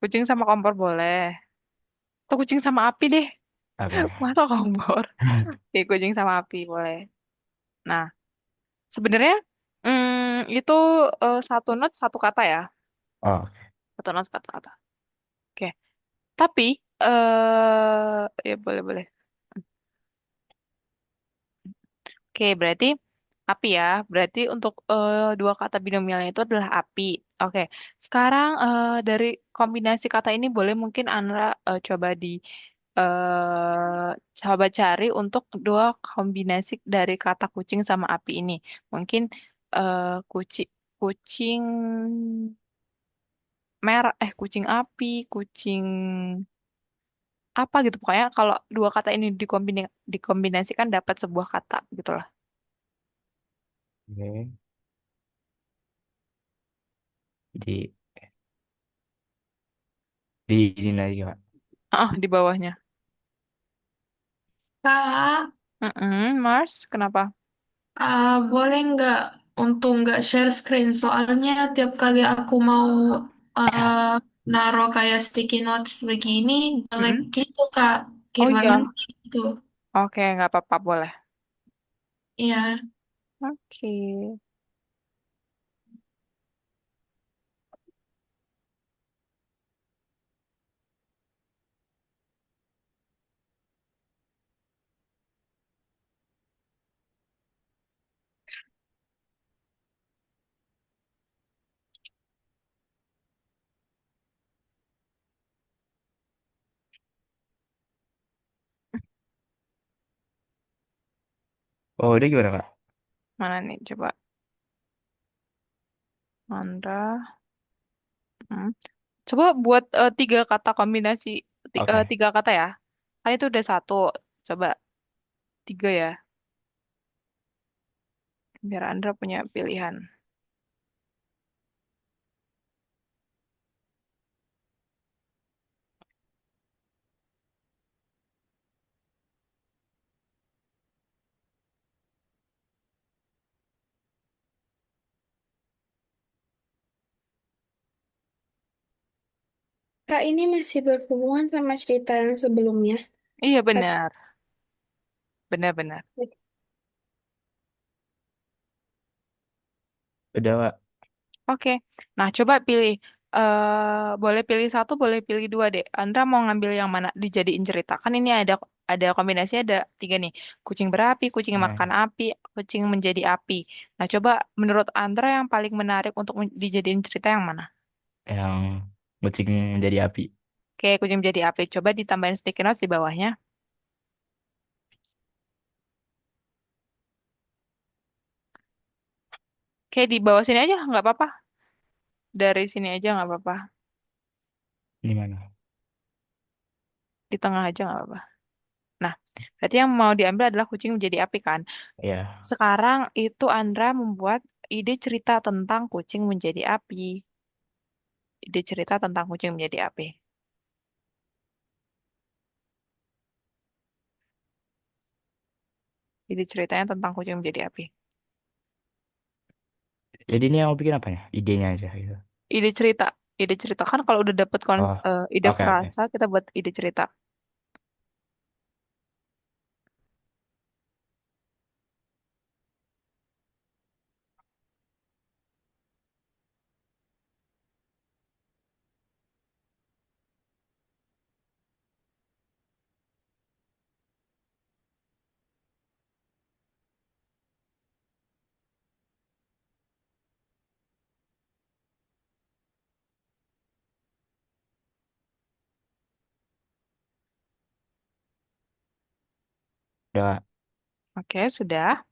Kucing sama kompor boleh. Atau kucing sama api deh. Oke. Masa kompor? Oke, kucing sama api boleh. Nah, sebenarnya itu satu not satu kata ya. Oh, Satu not satu kata. Oke. Tapi ya boleh boleh. Oke, berarti api ya. Berarti untuk dua kata binomialnya itu adalah api. Oke. Sekarang dari kombinasi kata ini boleh mungkin Andra coba cari untuk dua kombinasi dari kata kucing sama api ini. Mungkin kucing kucing merah, kucing api, kucing apa gitu. Pokoknya kalau dua kata ini dikombinasikan dapat sebuah kata gitu lah. oke. Di ini lagi, Kak. Di bawahnya. Kak, Mars, kenapa? boleh nggak untuk nggak share screen? Soalnya tiap kali aku mau uh, naruh kayak sticky notes begini, jelek Mm-mm. gitu, Kak. Oh Gimana iya, nih gitu? oke, nggak apa-apa, boleh. Iya. Oke. Oh, udah gimana, Kak? Mana nih, coba. Andra. Hmm. Coba buat tiga kata kombinasi, Oke. tiga kata ya. Kan itu udah satu. Coba tiga ya, biar Andra punya pilihan. Kak, ini masih berhubungan sama cerita yang sebelumnya. Iya At- benar, benar-benar. Udah, Kak. Oke. Nah, coba pilih. Boleh pilih satu, boleh pilih dua deh. Andra mau ngambil yang mana dijadiin cerita? Kan ini ada Ada kombinasinya ada tiga nih. Kucing berapi, kucing Nah, makan api, kucing menjadi api. Nah, coba menurut Andra yang paling menarik untuk dijadiin cerita yang mana? yang kucing menjadi api. Oke, kucing menjadi api. Coba ditambahin sticky notes di bawahnya. Oke, di bawah sini aja nggak apa-apa. Dari sini aja nggak apa-apa. Gimana? Di tengah aja nggak apa-apa. Nah, berarti yang mau diambil adalah kucing menjadi api kan? Ya, Sekarang itu Andra membuat ide cerita tentang kucing menjadi api. Ide cerita tentang kucing menjadi api. Ide ceritanya tentang kucing menjadi api. jadi ini yang mau bikin apanya? Idenya aja gitu. Ide cerita. Ide cerita kan kalau udah dapet Oh, ide oke oke. frasa, kita buat ide cerita. Udah. Oke, sudah.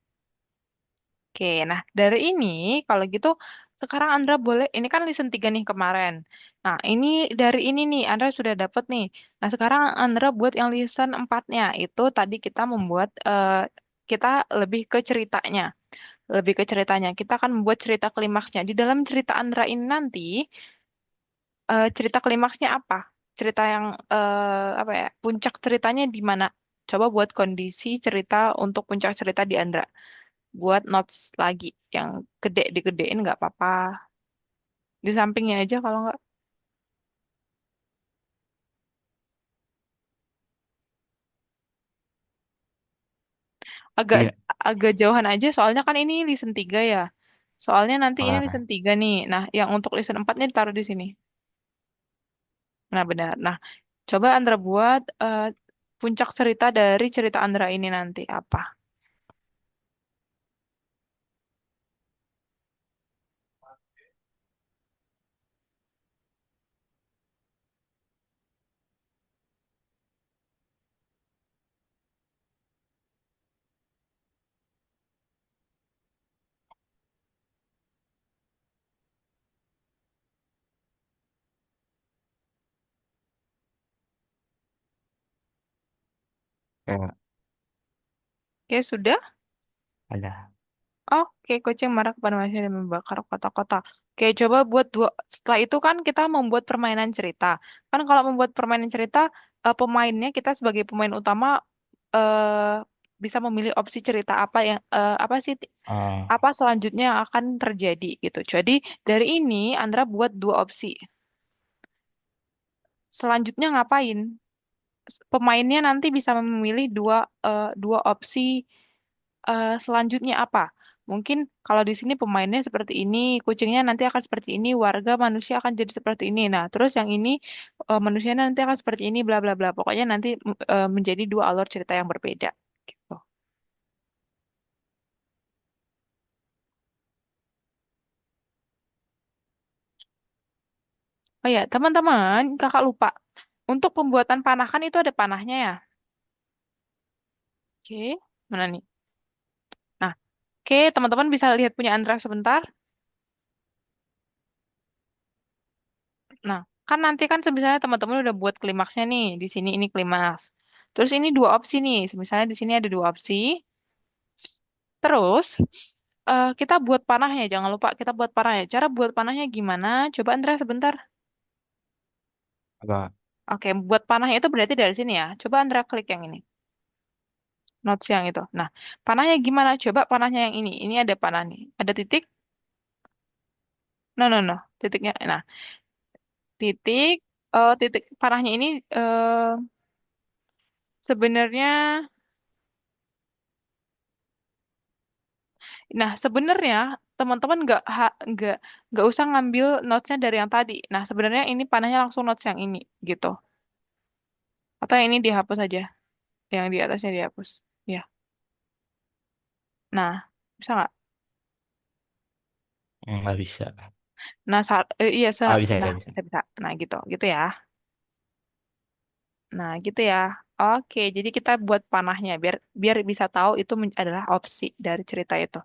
Oke, nah dari ini kalau gitu sekarang Andra boleh, ini kan listen 3 nih kemarin. Nah ini dari ini nih Andra sudah dapet nih. Nah sekarang Andra buat yang listen 4-nya. Itu tadi kita membuat, kita lebih ke ceritanya. Lebih ke ceritanya. Kita akan membuat cerita klimaksnya. Di dalam cerita Andra ini nanti, cerita klimaksnya apa? Cerita yang, apa ya, puncak ceritanya di mana? Coba buat kondisi cerita untuk puncak cerita di Andra. Buat notes lagi yang gede digedein nggak apa-apa, di sampingnya aja kalau nggak agak Iya. agak jauhan aja soalnya kan ini listen 3 ya, soalnya nanti ini Oke. listen 3 nih, nah yang untuk listen 4 nih taruh di sini. Nah benar, nah coba Andra buat, puncak cerita dari cerita Andra ini nanti apa. Ya, Oke sudah. ada. Oke, kucing marah kepada manusia dan membakar kota-kota. Oke, coba buat dua. Setelah itu kan kita membuat permainan cerita. Kan kalau membuat permainan cerita, pemainnya kita sebagai pemain utama, eh, bisa memilih opsi cerita apa yang, apa sih, Oh, apa selanjutnya yang akan terjadi gitu. Jadi dari ini Andra buat dua opsi. Selanjutnya ngapain? Pemainnya nanti bisa memilih dua opsi, selanjutnya apa? Mungkin kalau di sini pemainnya seperti ini, kucingnya nanti akan seperti ini, warga manusia akan jadi seperti ini. Nah, terus yang ini, manusianya nanti akan seperti ini, bla bla bla. Pokoknya nanti, menjadi dua alur cerita yang berbeda. Gitu. Oh ya, teman-teman, kakak lupa. Untuk pembuatan panah kan itu ada panahnya ya. Oke, mana nih? Nah, oke, teman-teman bisa lihat punya Andra sebentar. Nah, kan nanti kan misalnya teman-teman udah buat klimaksnya nih, di sini ini klimaks. Terus ini dua opsi nih, misalnya di sini ada dua opsi. Terus, kita buat panahnya, jangan lupa kita buat panahnya. Cara buat panahnya gimana? Coba Andra sebentar. agak. Oke, buat panahnya itu berarti dari sini ya. Coba Andra klik yang ini, notes yang itu. Nah, panahnya gimana? Coba panahnya yang ini. Ini ada panah nih. Ada titik? No, no, no. Titiknya. Nah, titik, titik panahnya ini, sebenarnya. Nah, sebenarnya teman-teman nggak usah ngambil notesnya dari yang tadi. Nah, sebenarnya ini panahnya langsung notes yang ini gitu. Atau yang ini dihapus aja. yang di atasnya dihapus. Ya. Nah, bisa nggak? Nggak bisa. Nah, iya, Ah, bisa, nah, nggak bisa. bisa. Nah, gitu. Gitu ya. Nah, gitu ya. Oke, jadi kita buat panahnya biar biar bisa tahu itu adalah opsi dari cerita itu.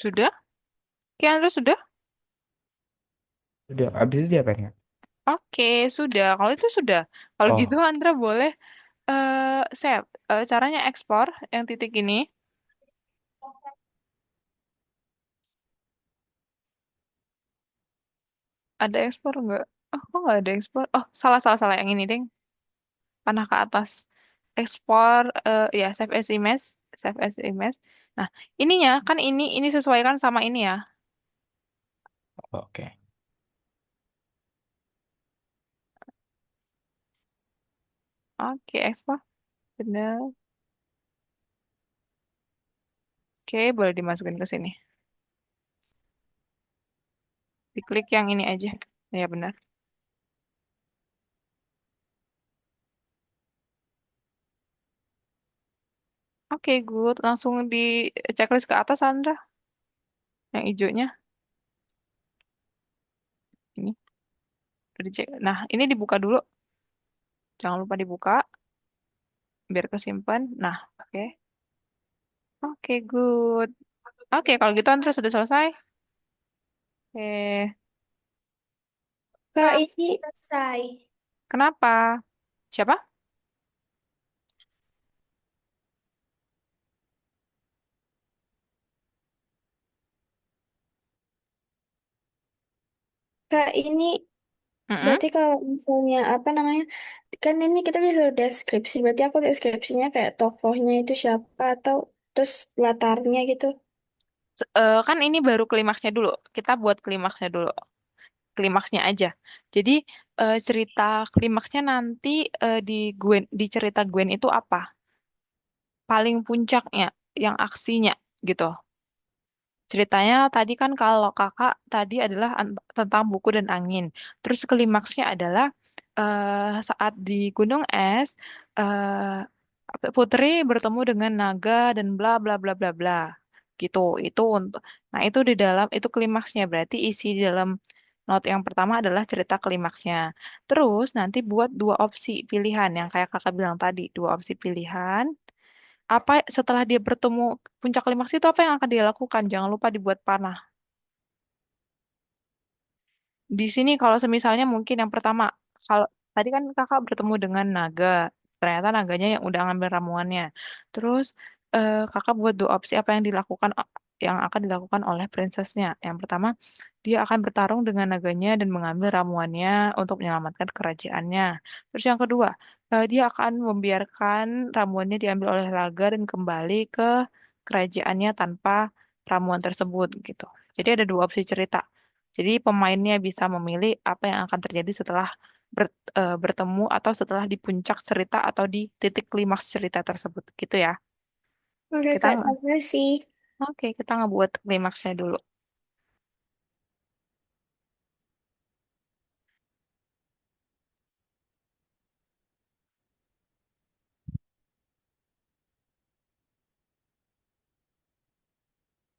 Sudah? Kiandra sudah? Udah, abis itu dia apa nggak? Oke, sudah. Kalau itu sudah. Kalau gitu Oh, Andra boleh save. Caranya ekspor yang titik ini. Ada ekspor nggak? Oh, kok nggak ada ekspor? Oh, salah, salah, salah. Yang ini, deng. Panah ke atas. Ekspor, ya, save as image. Save as image. Nah, ininya, kan ini sesuaikan sama ini ya. oke. Oke, ekspor. Benar. Oke, boleh dimasukin ke sini. Diklik yang ini aja. Ya, benar. Oke, good. Langsung di checklist ke atas, Sandra. Yang hijaunya. Ini. Udah dicek. Nah, ini dibuka dulu. Jangan lupa dibuka. Biar kesimpan. Nah, oke. Oke, good. Oke, kalau gitu Andra sudah selesai. Oke. Kak, Kak, ini selesai. Kenapa? Siapa? Kak, ini Mm-mm. berarti kalau misalnya apa namanya, kan ini kita disuruh deskripsi, berarti aku deskripsinya kayak tokohnya itu siapa atau terus latarnya gitu. Kan ini baru klimaksnya dulu. Kita buat klimaksnya dulu. Klimaksnya aja. Jadi cerita klimaksnya nanti di cerita Gwen itu apa? Paling puncaknya, yang aksinya gitu. Ceritanya tadi kan kalau kakak tadi adalah tentang buku dan angin. Terus klimaksnya adalah saat di Gunung Es, Putri bertemu dengan naga dan bla bla bla bla bla. Gitu. Itu untuk. Nah, itu di dalam itu klimaksnya. Berarti isi di dalam not yang pertama adalah cerita klimaksnya. Terus nanti buat dua opsi pilihan yang kayak kakak bilang tadi, dua opsi pilihan apa setelah dia bertemu puncak klimaks itu apa yang akan dia lakukan? Jangan lupa dibuat panah. Di sini kalau semisalnya mungkin yang pertama, kalau tadi kan kakak bertemu dengan naga, ternyata naganya yang udah ngambil ramuannya. Terus kakak buat dua opsi apa yang dilakukan yang akan dilakukan oleh princessnya. Yang pertama, dia akan bertarung dengan naganya dan mengambil ramuannya untuk menyelamatkan kerajaannya. Terus yang kedua, dia akan membiarkan ramuannya diambil oleh naga dan kembali ke kerajaannya tanpa ramuan tersebut gitu. Jadi ada dua opsi cerita. Jadi pemainnya bisa memilih apa yang akan terjadi setelah bertemu atau setelah di puncak cerita atau di titik klimaks cerita tersebut gitu ya. Oke Kita Kak, nge- terima kasih. oke, kita ngebuat klimaksnya dulu.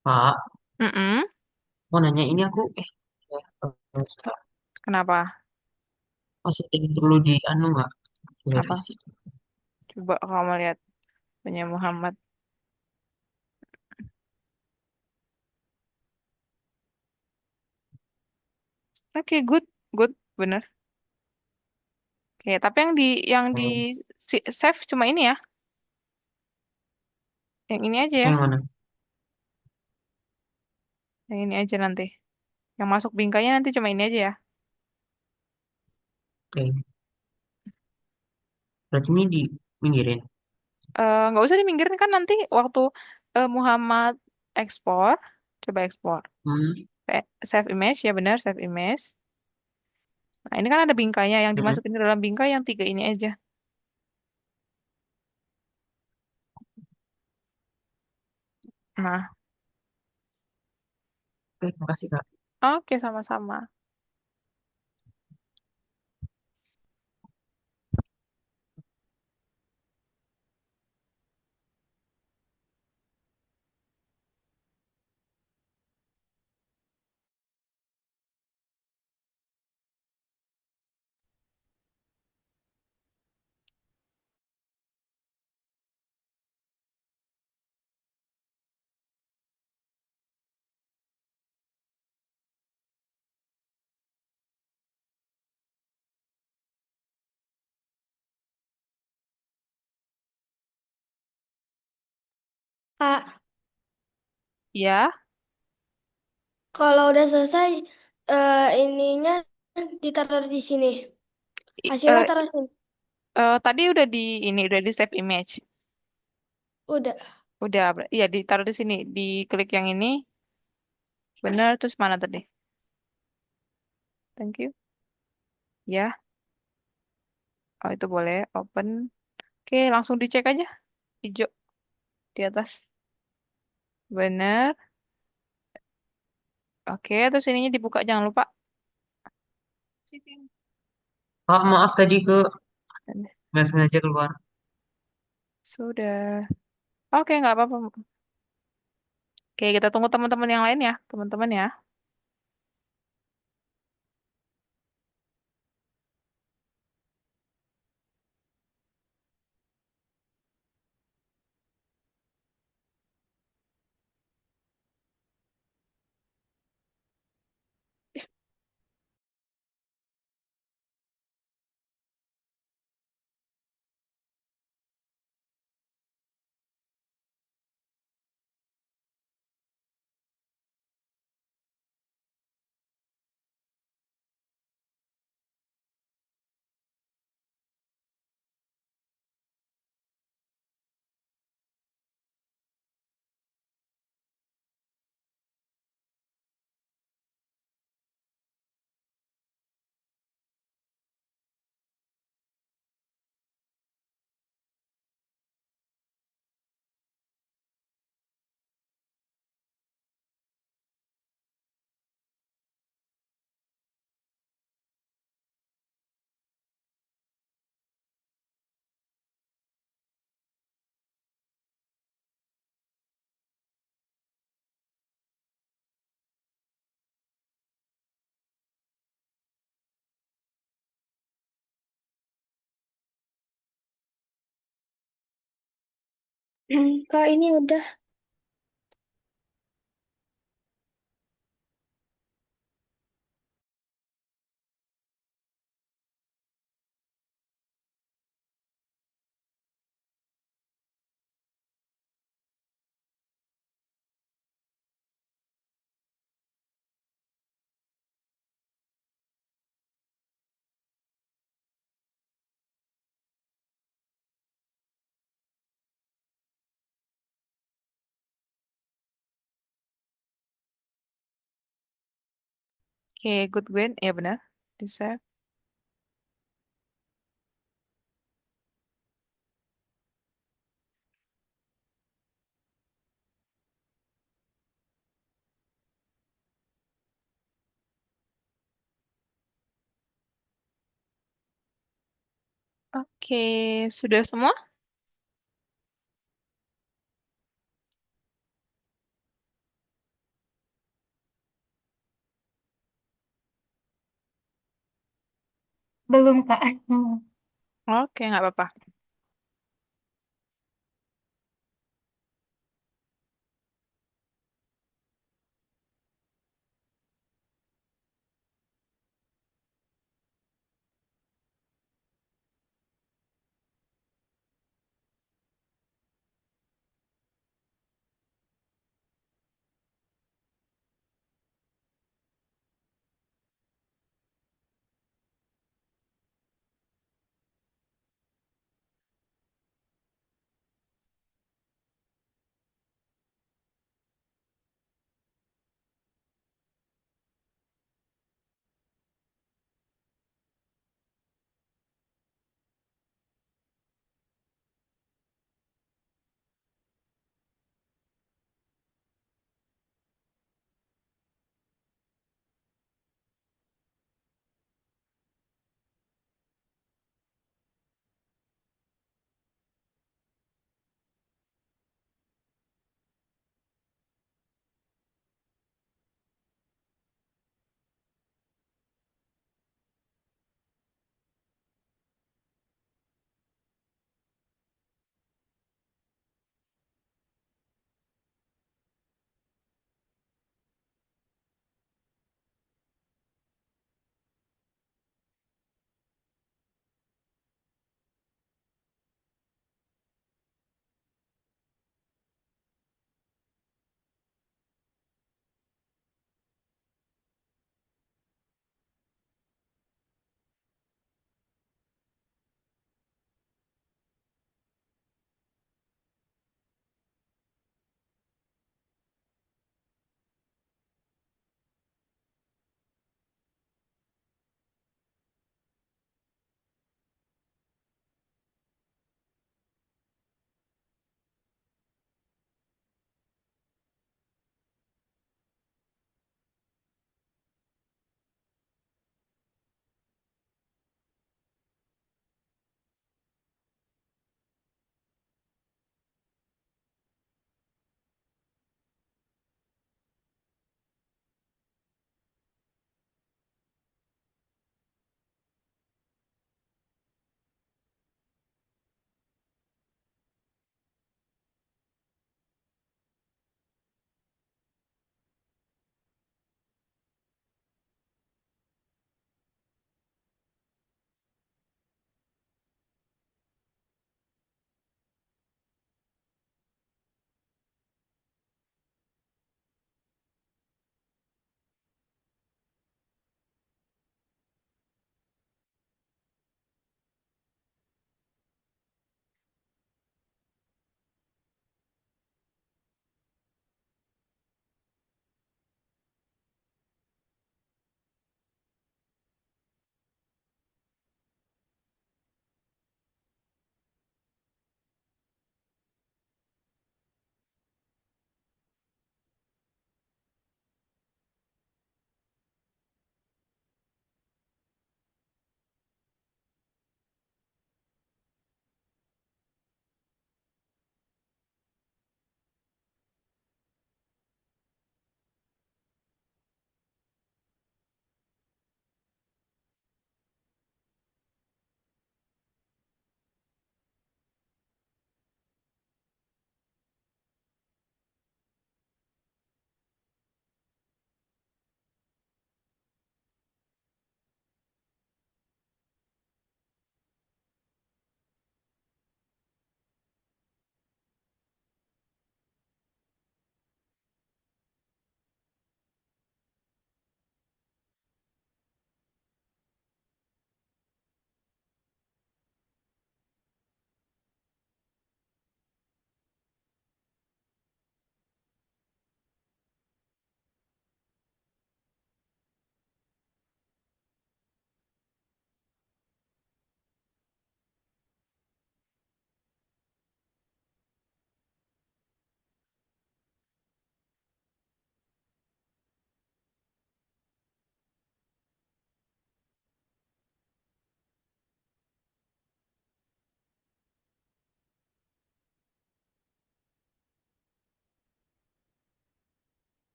Pak, Mm-mm. mau nanya ini aku, ya, sebentar. Kenapa? Masih perlu di anu nggak Apa? direvisi? Coba kamu lihat punya Muhammad. Oke, good, good, bener. Oke, tapi yang di Hmm, save cuma ini ya, yang ini aja ya, yang mana? yang ini aja nanti. Yang masuk bingkainya nanti cuma ini aja ya. Oke, berarti ini diminggirin. Nggak usah diminggirin kan nanti waktu Muhammad ekspor, coba ekspor. Hmm, Save image ya benar, save image. Nah ini kan ada bingkainya, yang hmm. dimasukin ke dalam bingkai yang tiga ini aja. Nah, Oke, makasih Kak. oke sama-sama. Kak, Ya, kalau udah selesai, ininya ditaruh di sini. i- Hasilnya eh, taruh sini. tadi udah di save image. Udah. Udah, iya ditaruh di sini, diklik yang ini, benar terus mana tadi? Thank you. Ya, oh itu boleh open. Oke, langsung dicek aja, hijau di atas. Bener. Oke, terus ininya dibuka jangan lupa. Kak, maaf tadi nggak sengaja keluar. Sudah. Oke, nggak apa-apa. Oke, kita tunggu teman-teman yang lain ya, teman-teman ya. Kak, ini udah. Oke, good Gwen. Ya benar. Di save. Oke, sudah semua? Belum, Kak. Oke, nggak apa-apa.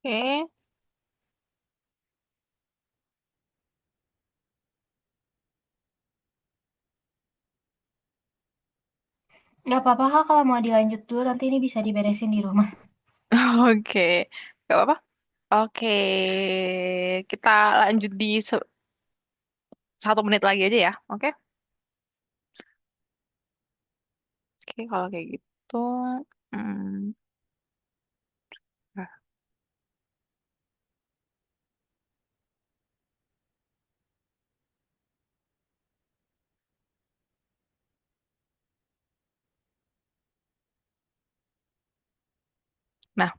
Oke. Nggak apa-apa Kak kalau mau dilanjut dulu, nanti ini bisa diberesin di rumah. Oke. Gak apa-apa. Oke. Kita lanjut di 1 menit lagi aja ya. Oke. Oke, kalau kayak gitu. hmm, Nah,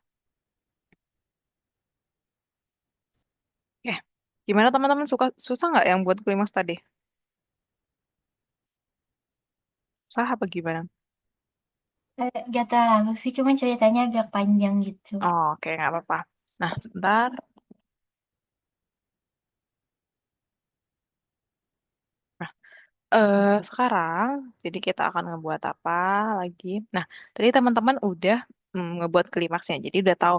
oke. Gimana teman-teman susah nggak yang buat klimaks tadi? Susah apa gimana? Gak terlalu sih, cuma ceritanya agak panjang gitu. Oh, oke, nggak apa-apa. Nah, sebentar. Nah, sekarang, jadi kita akan ngebuat apa lagi? Nah, tadi teman-teman udah ngebuat klimaksnya. Jadi udah tahu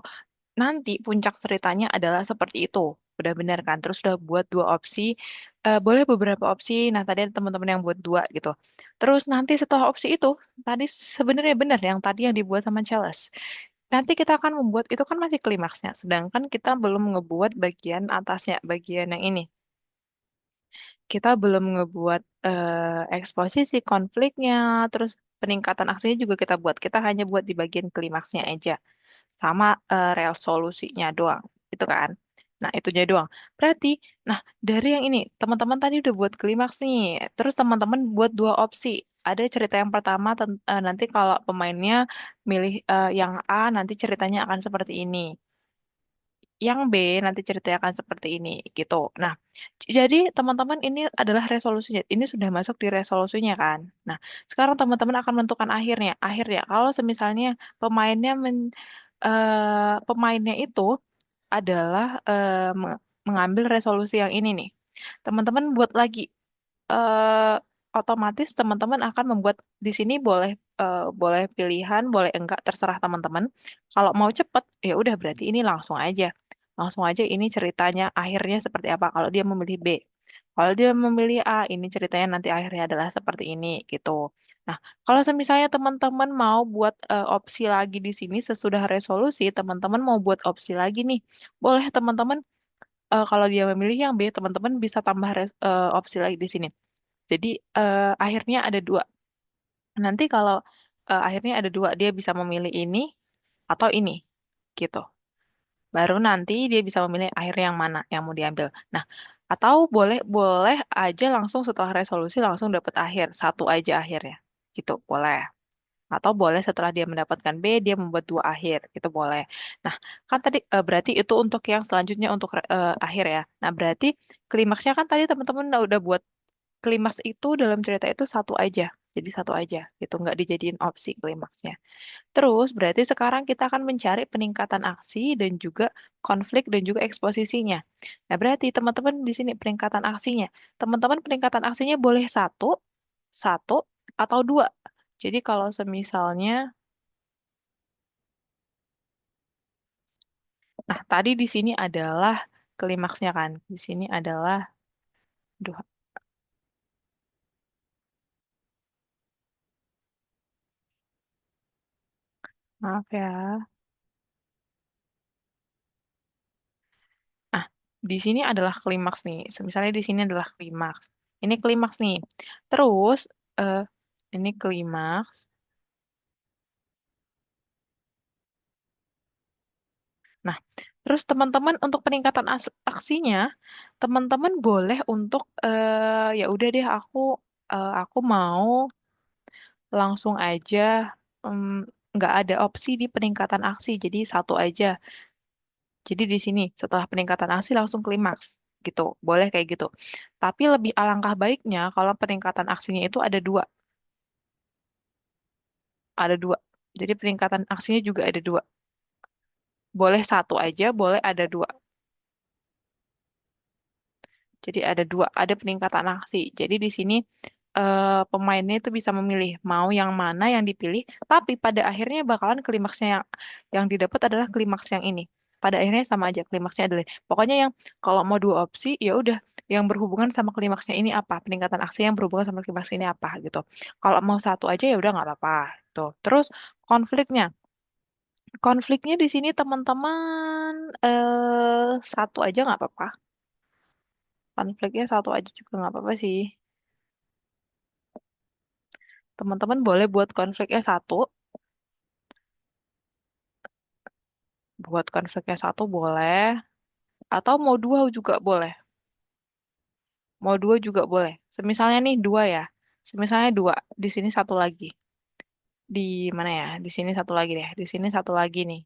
nanti puncak ceritanya adalah seperti itu. Udah benar kan? Terus udah buat 2 opsi. Boleh beberapa opsi. Nah, tadi ada teman-teman yang buat 2 gitu. Terus nanti setelah opsi itu, tadi sebenarnya benar yang tadi yang dibuat sama Charles. Nanti kita akan membuat, itu kan masih klimaksnya. Sedangkan kita belum ngebuat bagian atasnya, bagian yang ini. Kita belum ngebuat eksposisi konfliknya, terus peningkatan aksinya juga kita buat. Kita hanya buat di bagian klimaksnya aja, sama resolusinya doang, itu kan. Nah, itunya doang. Berarti, nah dari yang ini, teman-teman tadi udah buat klimaks nih, terus teman-teman buat 2 opsi. Ada cerita yang pertama, nanti kalau pemainnya milih yang A, nanti ceritanya akan seperti ini. Yang B nanti ceritanya akan seperti ini gitu. Nah, jadi teman-teman ini adalah resolusinya. Ini sudah masuk di resolusinya kan. Nah, sekarang teman-teman akan menentukan akhirnya. Akhirnya kalau semisalnya pemainnya pemainnya itu adalah mengambil resolusi yang ini nih. Teman-teman buat lagi eh, otomatis teman-teman akan membuat di sini boleh pilihan, boleh enggak terserah teman-teman. Kalau mau cepet ya udah berarti ini langsung aja. Langsung aja ini ceritanya akhirnya seperti apa kalau dia memilih B. Kalau dia memilih A, ini ceritanya nanti akhirnya adalah seperti ini gitu. Nah, kalau misalnya teman-teman mau buat opsi lagi di sini sesudah resolusi, teman-teman mau buat opsi lagi nih. Boleh teman-teman kalau dia memilih yang B, teman-teman bisa tambah opsi lagi di sini. Jadi akhirnya ada 2. Nanti kalau akhirnya ada 2, dia bisa memilih ini atau ini, gitu. Baru nanti dia bisa memilih akhirnya yang mana yang mau diambil. Nah, atau boleh boleh aja langsung setelah resolusi langsung dapat akhir, satu aja akhirnya, gitu boleh. Atau boleh setelah dia mendapatkan B, dia membuat 2 akhir, itu boleh. Nah, kan tadi berarti itu untuk yang selanjutnya untuk akhir ya. Nah, berarti klimaksnya kan tadi teman-teman udah buat klimaks itu dalam cerita itu satu aja. Jadi satu aja, gitu. Nggak dijadiin opsi klimaksnya. Terus berarti sekarang kita akan mencari peningkatan aksi dan juga konflik dan juga eksposisinya. Nah, berarti teman-teman di sini peningkatan aksinya. Teman-teman peningkatan aksinya boleh satu, satu, atau 2. Jadi kalau semisalnya, nah tadi di sini adalah klimaksnya kan. Di sini adalah, duh, maaf ya. Nah, di sini adalah klimaks nih. Misalnya di sini adalah klimaks. Ini klimaks nih. Terus, eh, ini klimaks. Nah, terus teman-teman untuk peningkatan aksinya, teman-teman boleh untuk ya udah deh aku mau langsung aja nggak ada opsi di peningkatan aksi, jadi satu aja. Jadi di sini setelah peningkatan aksi langsung klimaks gitu, boleh kayak gitu. Tapi lebih alangkah baiknya kalau peningkatan aksinya itu ada dua. Jadi peningkatan aksinya juga ada 2. Boleh satu aja, boleh ada 2. Jadi ada 2, ada peningkatan aksi. Jadi di sini pemainnya itu bisa memilih mau yang mana yang dipilih, tapi pada akhirnya bakalan klimaksnya yang didapat adalah klimaks yang ini. Pada akhirnya sama aja klimaksnya adalah. Pokoknya yang kalau mau dua opsi ya udah yang berhubungan sama klimaksnya ini apa, peningkatan aksi yang berhubungan sama klimaks ini apa gitu. Kalau mau satu aja ya udah nggak apa-apa. Tuh. Terus konfliknya. Konfliknya di sini teman-teman satu aja nggak apa-apa. Konfliknya satu aja juga nggak apa-apa sih. Teman-teman boleh buat konfliknya satu, buat konfliknya satu boleh, atau mau dua juga boleh. Mau dua juga boleh. Semisalnya nih dua ya. Semisalnya dua, di sini satu lagi. Di mana ya? Di sini satu lagi deh. Di sini satu lagi nih.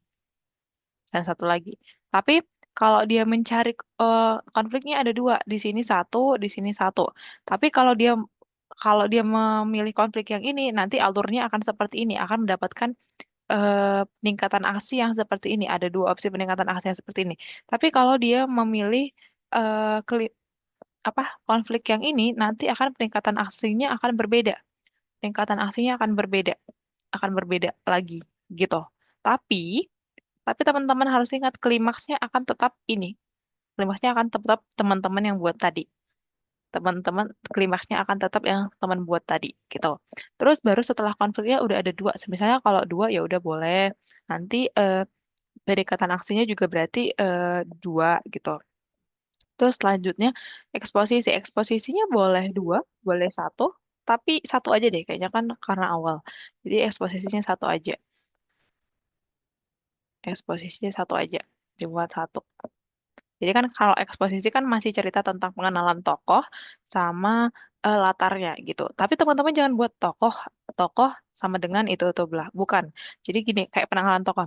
Dan satu lagi. Tapi kalau dia mencari konfliknya ada dua. Di sini satu, di sini satu. Tapi kalau dia memilih konflik yang ini, nanti alurnya akan seperti ini, akan mendapatkan peningkatan aksi yang seperti ini. Ada dua opsi peningkatan aksi yang seperti ini. Tapi kalau dia memilih apa konflik yang ini, nanti akan peningkatan aksinya akan berbeda. Peningkatan aksinya akan berbeda lagi, gitu. Tapi, tapi teman-teman harus ingat klimaksnya akan tetap ini. Klimaksnya akan tetap teman-teman yang buat tadi. Teman-teman klimaksnya akan tetap yang teman buat tadi gitu. Terus baru setelah konfliknya udah ada dua. Misalnya kalau dua ya udah boleh. Nanti pendekatan aksinya juga berarti dua gitu. Terus selanjutnya eksposisi. Eksposisinya boleh dua, boleh satu, tapi satu aja deh kayaknya kan karena awal. Jadi eksposisinya satu aja. Eksposisinya satu aja. Dibuat satu. Jadi kan kalau eksposisi kan masih cerita tentang pengenalan tokoh sama latarnya gitu. Tapi teman-teman jangan buat tokoh tokoh sama dengan itu belah. Bukan. Jadi gini, kayak pengenalan tokoh.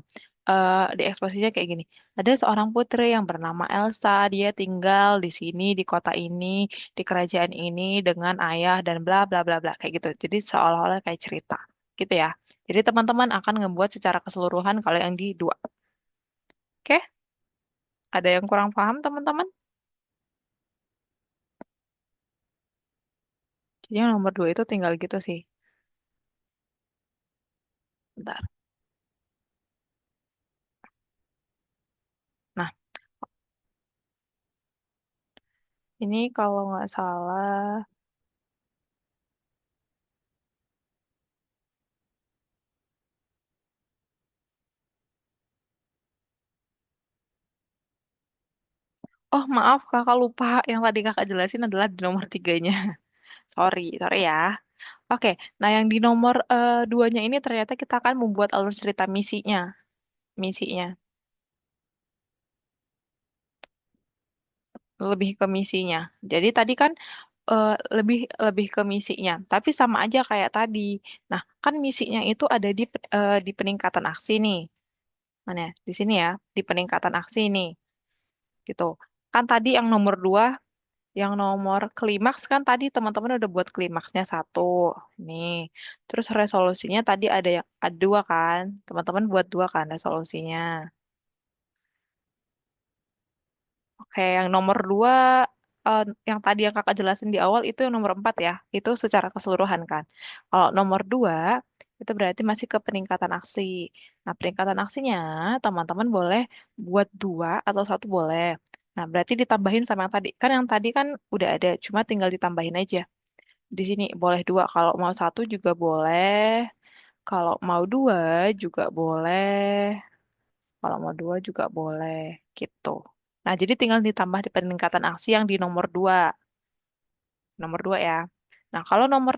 Di eksposisinya kayak gini. Ada seorang putri yang bernama Elsa. Dia tinggal di sini, di kota ini, di kerajaan ini dengan ayah dan bla bla bla bla kayak gitu. Jadi seolah-olah kayak cerita gitu ya. Jadi teman-teman akan ngebuat secara keseluruhan kalau yang di dua. Oke? Ada yang kurang paham teman-teman? Jadi yang nomor dua itu tinggal gitu sih. Bentar. Nah, ini kalau nggak salah. Oh, maaf kakak lupa. Yang tadi kakak jelasin adalah di nomor tiganya. Sorry, sorry ya. Oke, nah yang di nomor duanya ini ternyata kita akan membuat alur cerita misinya. Misinya. Lebih ke misinya. Jadi tadi kan eh, lebih lebih ke misinya. Tapi sama aja kayak tadi. Nah, kan misinya itu ada di peningkatan aksi nih. Mana ya? Di sini ya, di peningkatan aksi nih. Gitu. Kan tadi yang nomor dua, yang nomor klimaks kan tadi teman-teman udah buat klimaksnya satu. Nih. Terus resolusinya tadi ada dua kan. Teman-teman buat dua kan resolusinya. Oke, yang nomor dua, yang tadi yang kakak jelasin di awal itu yang nomor empat ya. Itu secara keseluruhan kan. Kalau nomor dua, itu berarti masih ke peningkatan aksi. Nah, peningkatan aksinya teman-teman boleh buat dua atau satu boleh. Nah, berarti ditambahin sama yang tadi. Kan yang tadi kan udah ada, cuma tinggal ditambahin aja. Di sini boleh dua, kalau mau satu juga boleh. Kalau mau dua juga boleh. Kalau mau dua juga boleh, gitu. Nah, jadi tinggal ditambah di peningkatan aksi yang di nomor dua ya. Nah, kalau nomor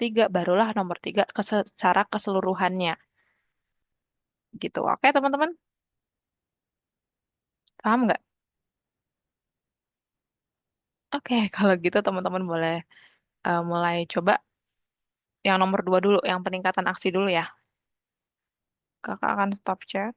tiga, barulah nomor tiga secara keseluruhannya, gitu. Oke, teman-teman, paham nggak? Oke, kalau gitu teman-teman boleh mulai coba yang nomor dua dulu, yang peningkatan aksi dulu ya. Kakak akan stop chat.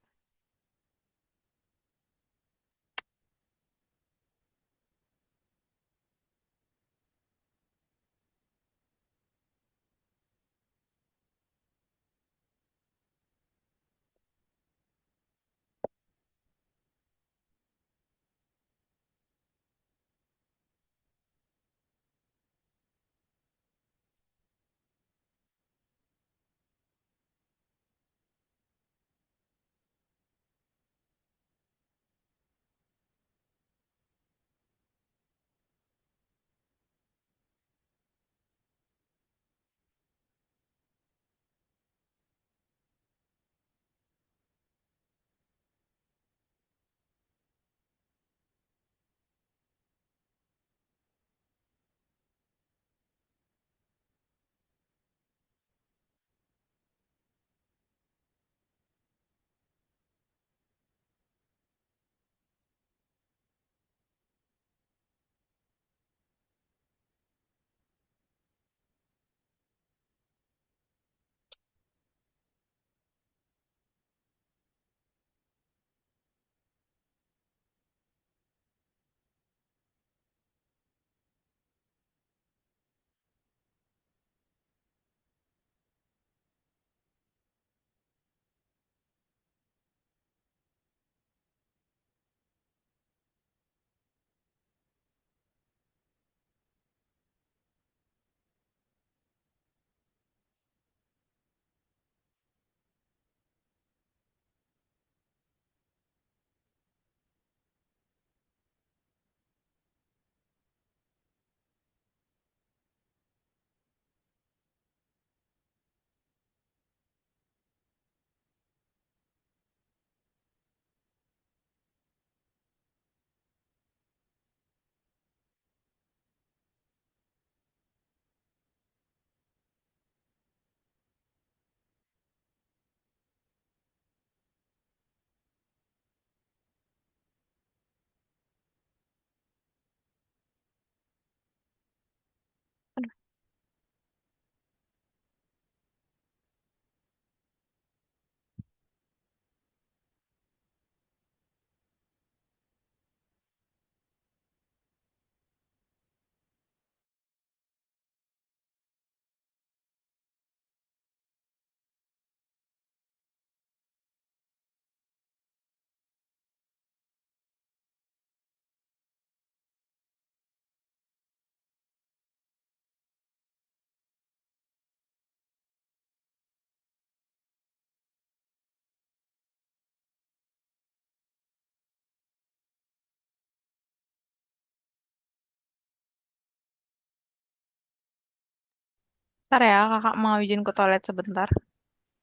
Ntar ya, kakak mau izin ke toilet sebentar.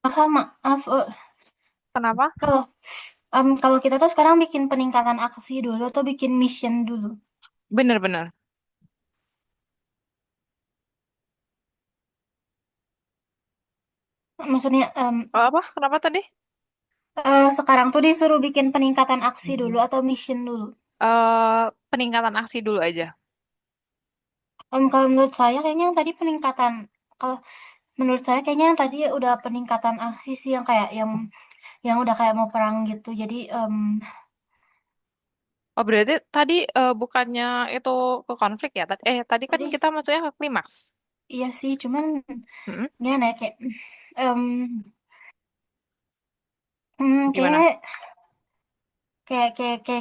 Kakak maaf, Kenapa? kalau kalau kita tuh sekarang bikin peningkatan aksi dulu atau bikin mission dulu? Bener-bener. Maksudnya Apa? Kenapa tadi? sekarang tuh disuruh bikin peningkatan aksi dulu atau mission dulu? Peningkatan aksi dulu aja. Kalau menurut saya kayaknya yang tadi peningkatan, kalau menurut saya kayaknya yang tadi udah peningkatan aksi sih, yang kayak yang udah kayak mau perang gitu. Jadi Oh, berarti tadi bukannya itu ke konflik ya? Tadi kan tadi kita maksudnya ke klimaks. iya sih, cuman Mm-mm. gimana ya, kayak em, Gimana? kayak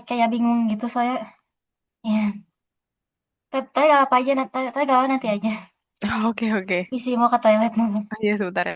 kayak bingung gitu soalnya. Ya, tapi gak apa aja, tapi gak apa nanti aja. Oke, oke. Isi mau ke toilet. Iya, sebentar ya.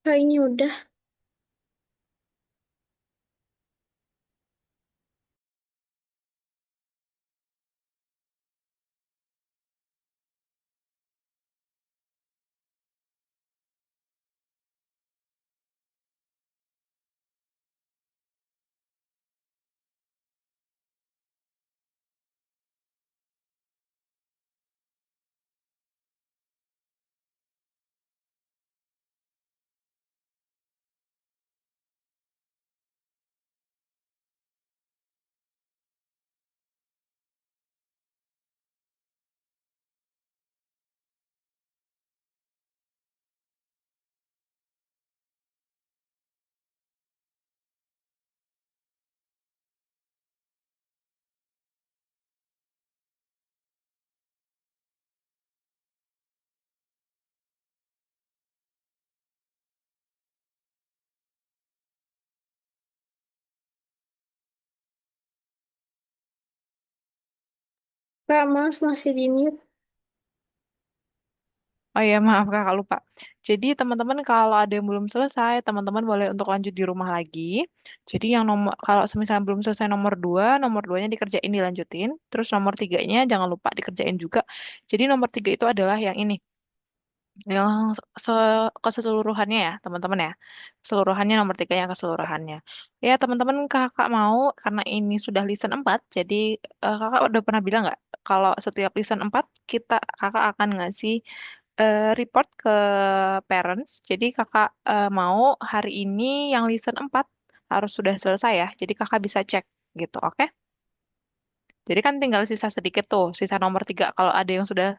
Kak, ini udah. Kak, maaf masih di mute. Oh ya, maaf kakak lupa. Jadi teman-teman kalau ada yang belum selesai, teman-teman boleh untuk lanjut di rumah lagi. Jadi yang nomor, kalau misalnya belum selesai nomor duanya dikerjain dilanjutin. Terus nomor tiganya jangan lupa dikerjain juga. Jadi nomor tiga itu adalah yang ini. Yang keseluruhannya ya, teman-teman ya. Keseluruhannya nomor tiganya keseluruhannya. Ya, teman-teman kakak mau, karena ini sudah listen 4 jadi kakak udah pernah bilang nggak, kalau setiap listen 4 kakak akan ngasih report ke parents. Jadi kakak mau hari ini yang listen 4 harus sudah selesai ya. Jadi kakak bisa cek gitu, oke? Jadi kan tinggal sisa sedikit tuh, sisa nomor tiga. Kalau ada yang sudah,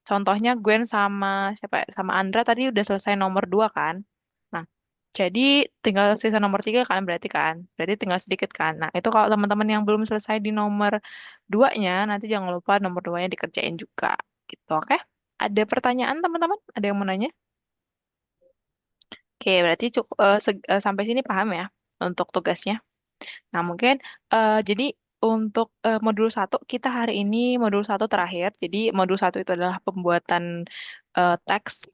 contohnya Gwen sama siapa ya, sama Andra tadi udah selesai nomor 2 kan. Nah, jadi tinggal sisa nomor 3 kan berarti kan. Berarti tinggal sedikit kan. Nah, itu kalau teman-teman yang belum selesai di nomor 2-nya, nanti jangan lupa nomor 2-nya dikerjain juga. Gitu, oke? Ada pertanyaan teman-teman? Ada yang mau nanya? Oke, berarti cukup sampai sini paham ya untuk tugasnya. Nah, mungkin jadi untuk modul satu kita hari ini modul satu terakhir. Jadi modul satu itu adalah pembuatan teks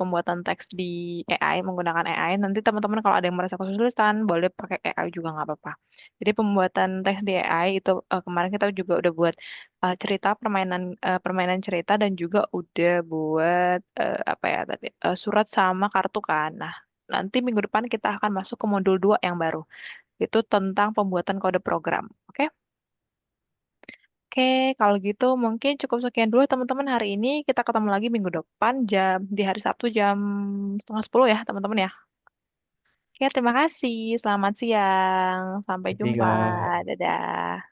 di AI menggunakan AI. Nanti teman-teman kalau ada yang merasa kesulitan boleh pakai AI juga nggak apa-apa. Jadi pembuatan teks di AI itu kemarin kita juga udah buat cerita permainan cerita dan juga udah buat apa ya tadi surat sama kartu kan. Nah, nanti minggu depan kita akan masuk ke modul 2 yang baru. Itu tentang pembuatan kode program. Oke? Oke, kalau gitu mungkin cukup sekian dulu teman-teman hari ini. Kita ketemu lagi minggu depan di hari Sabtu jam setengah 10 ya teman-teman ya. Oke, terima kasih. Selamat siang. Sampai Tapi jumpa. Kak, Dadah.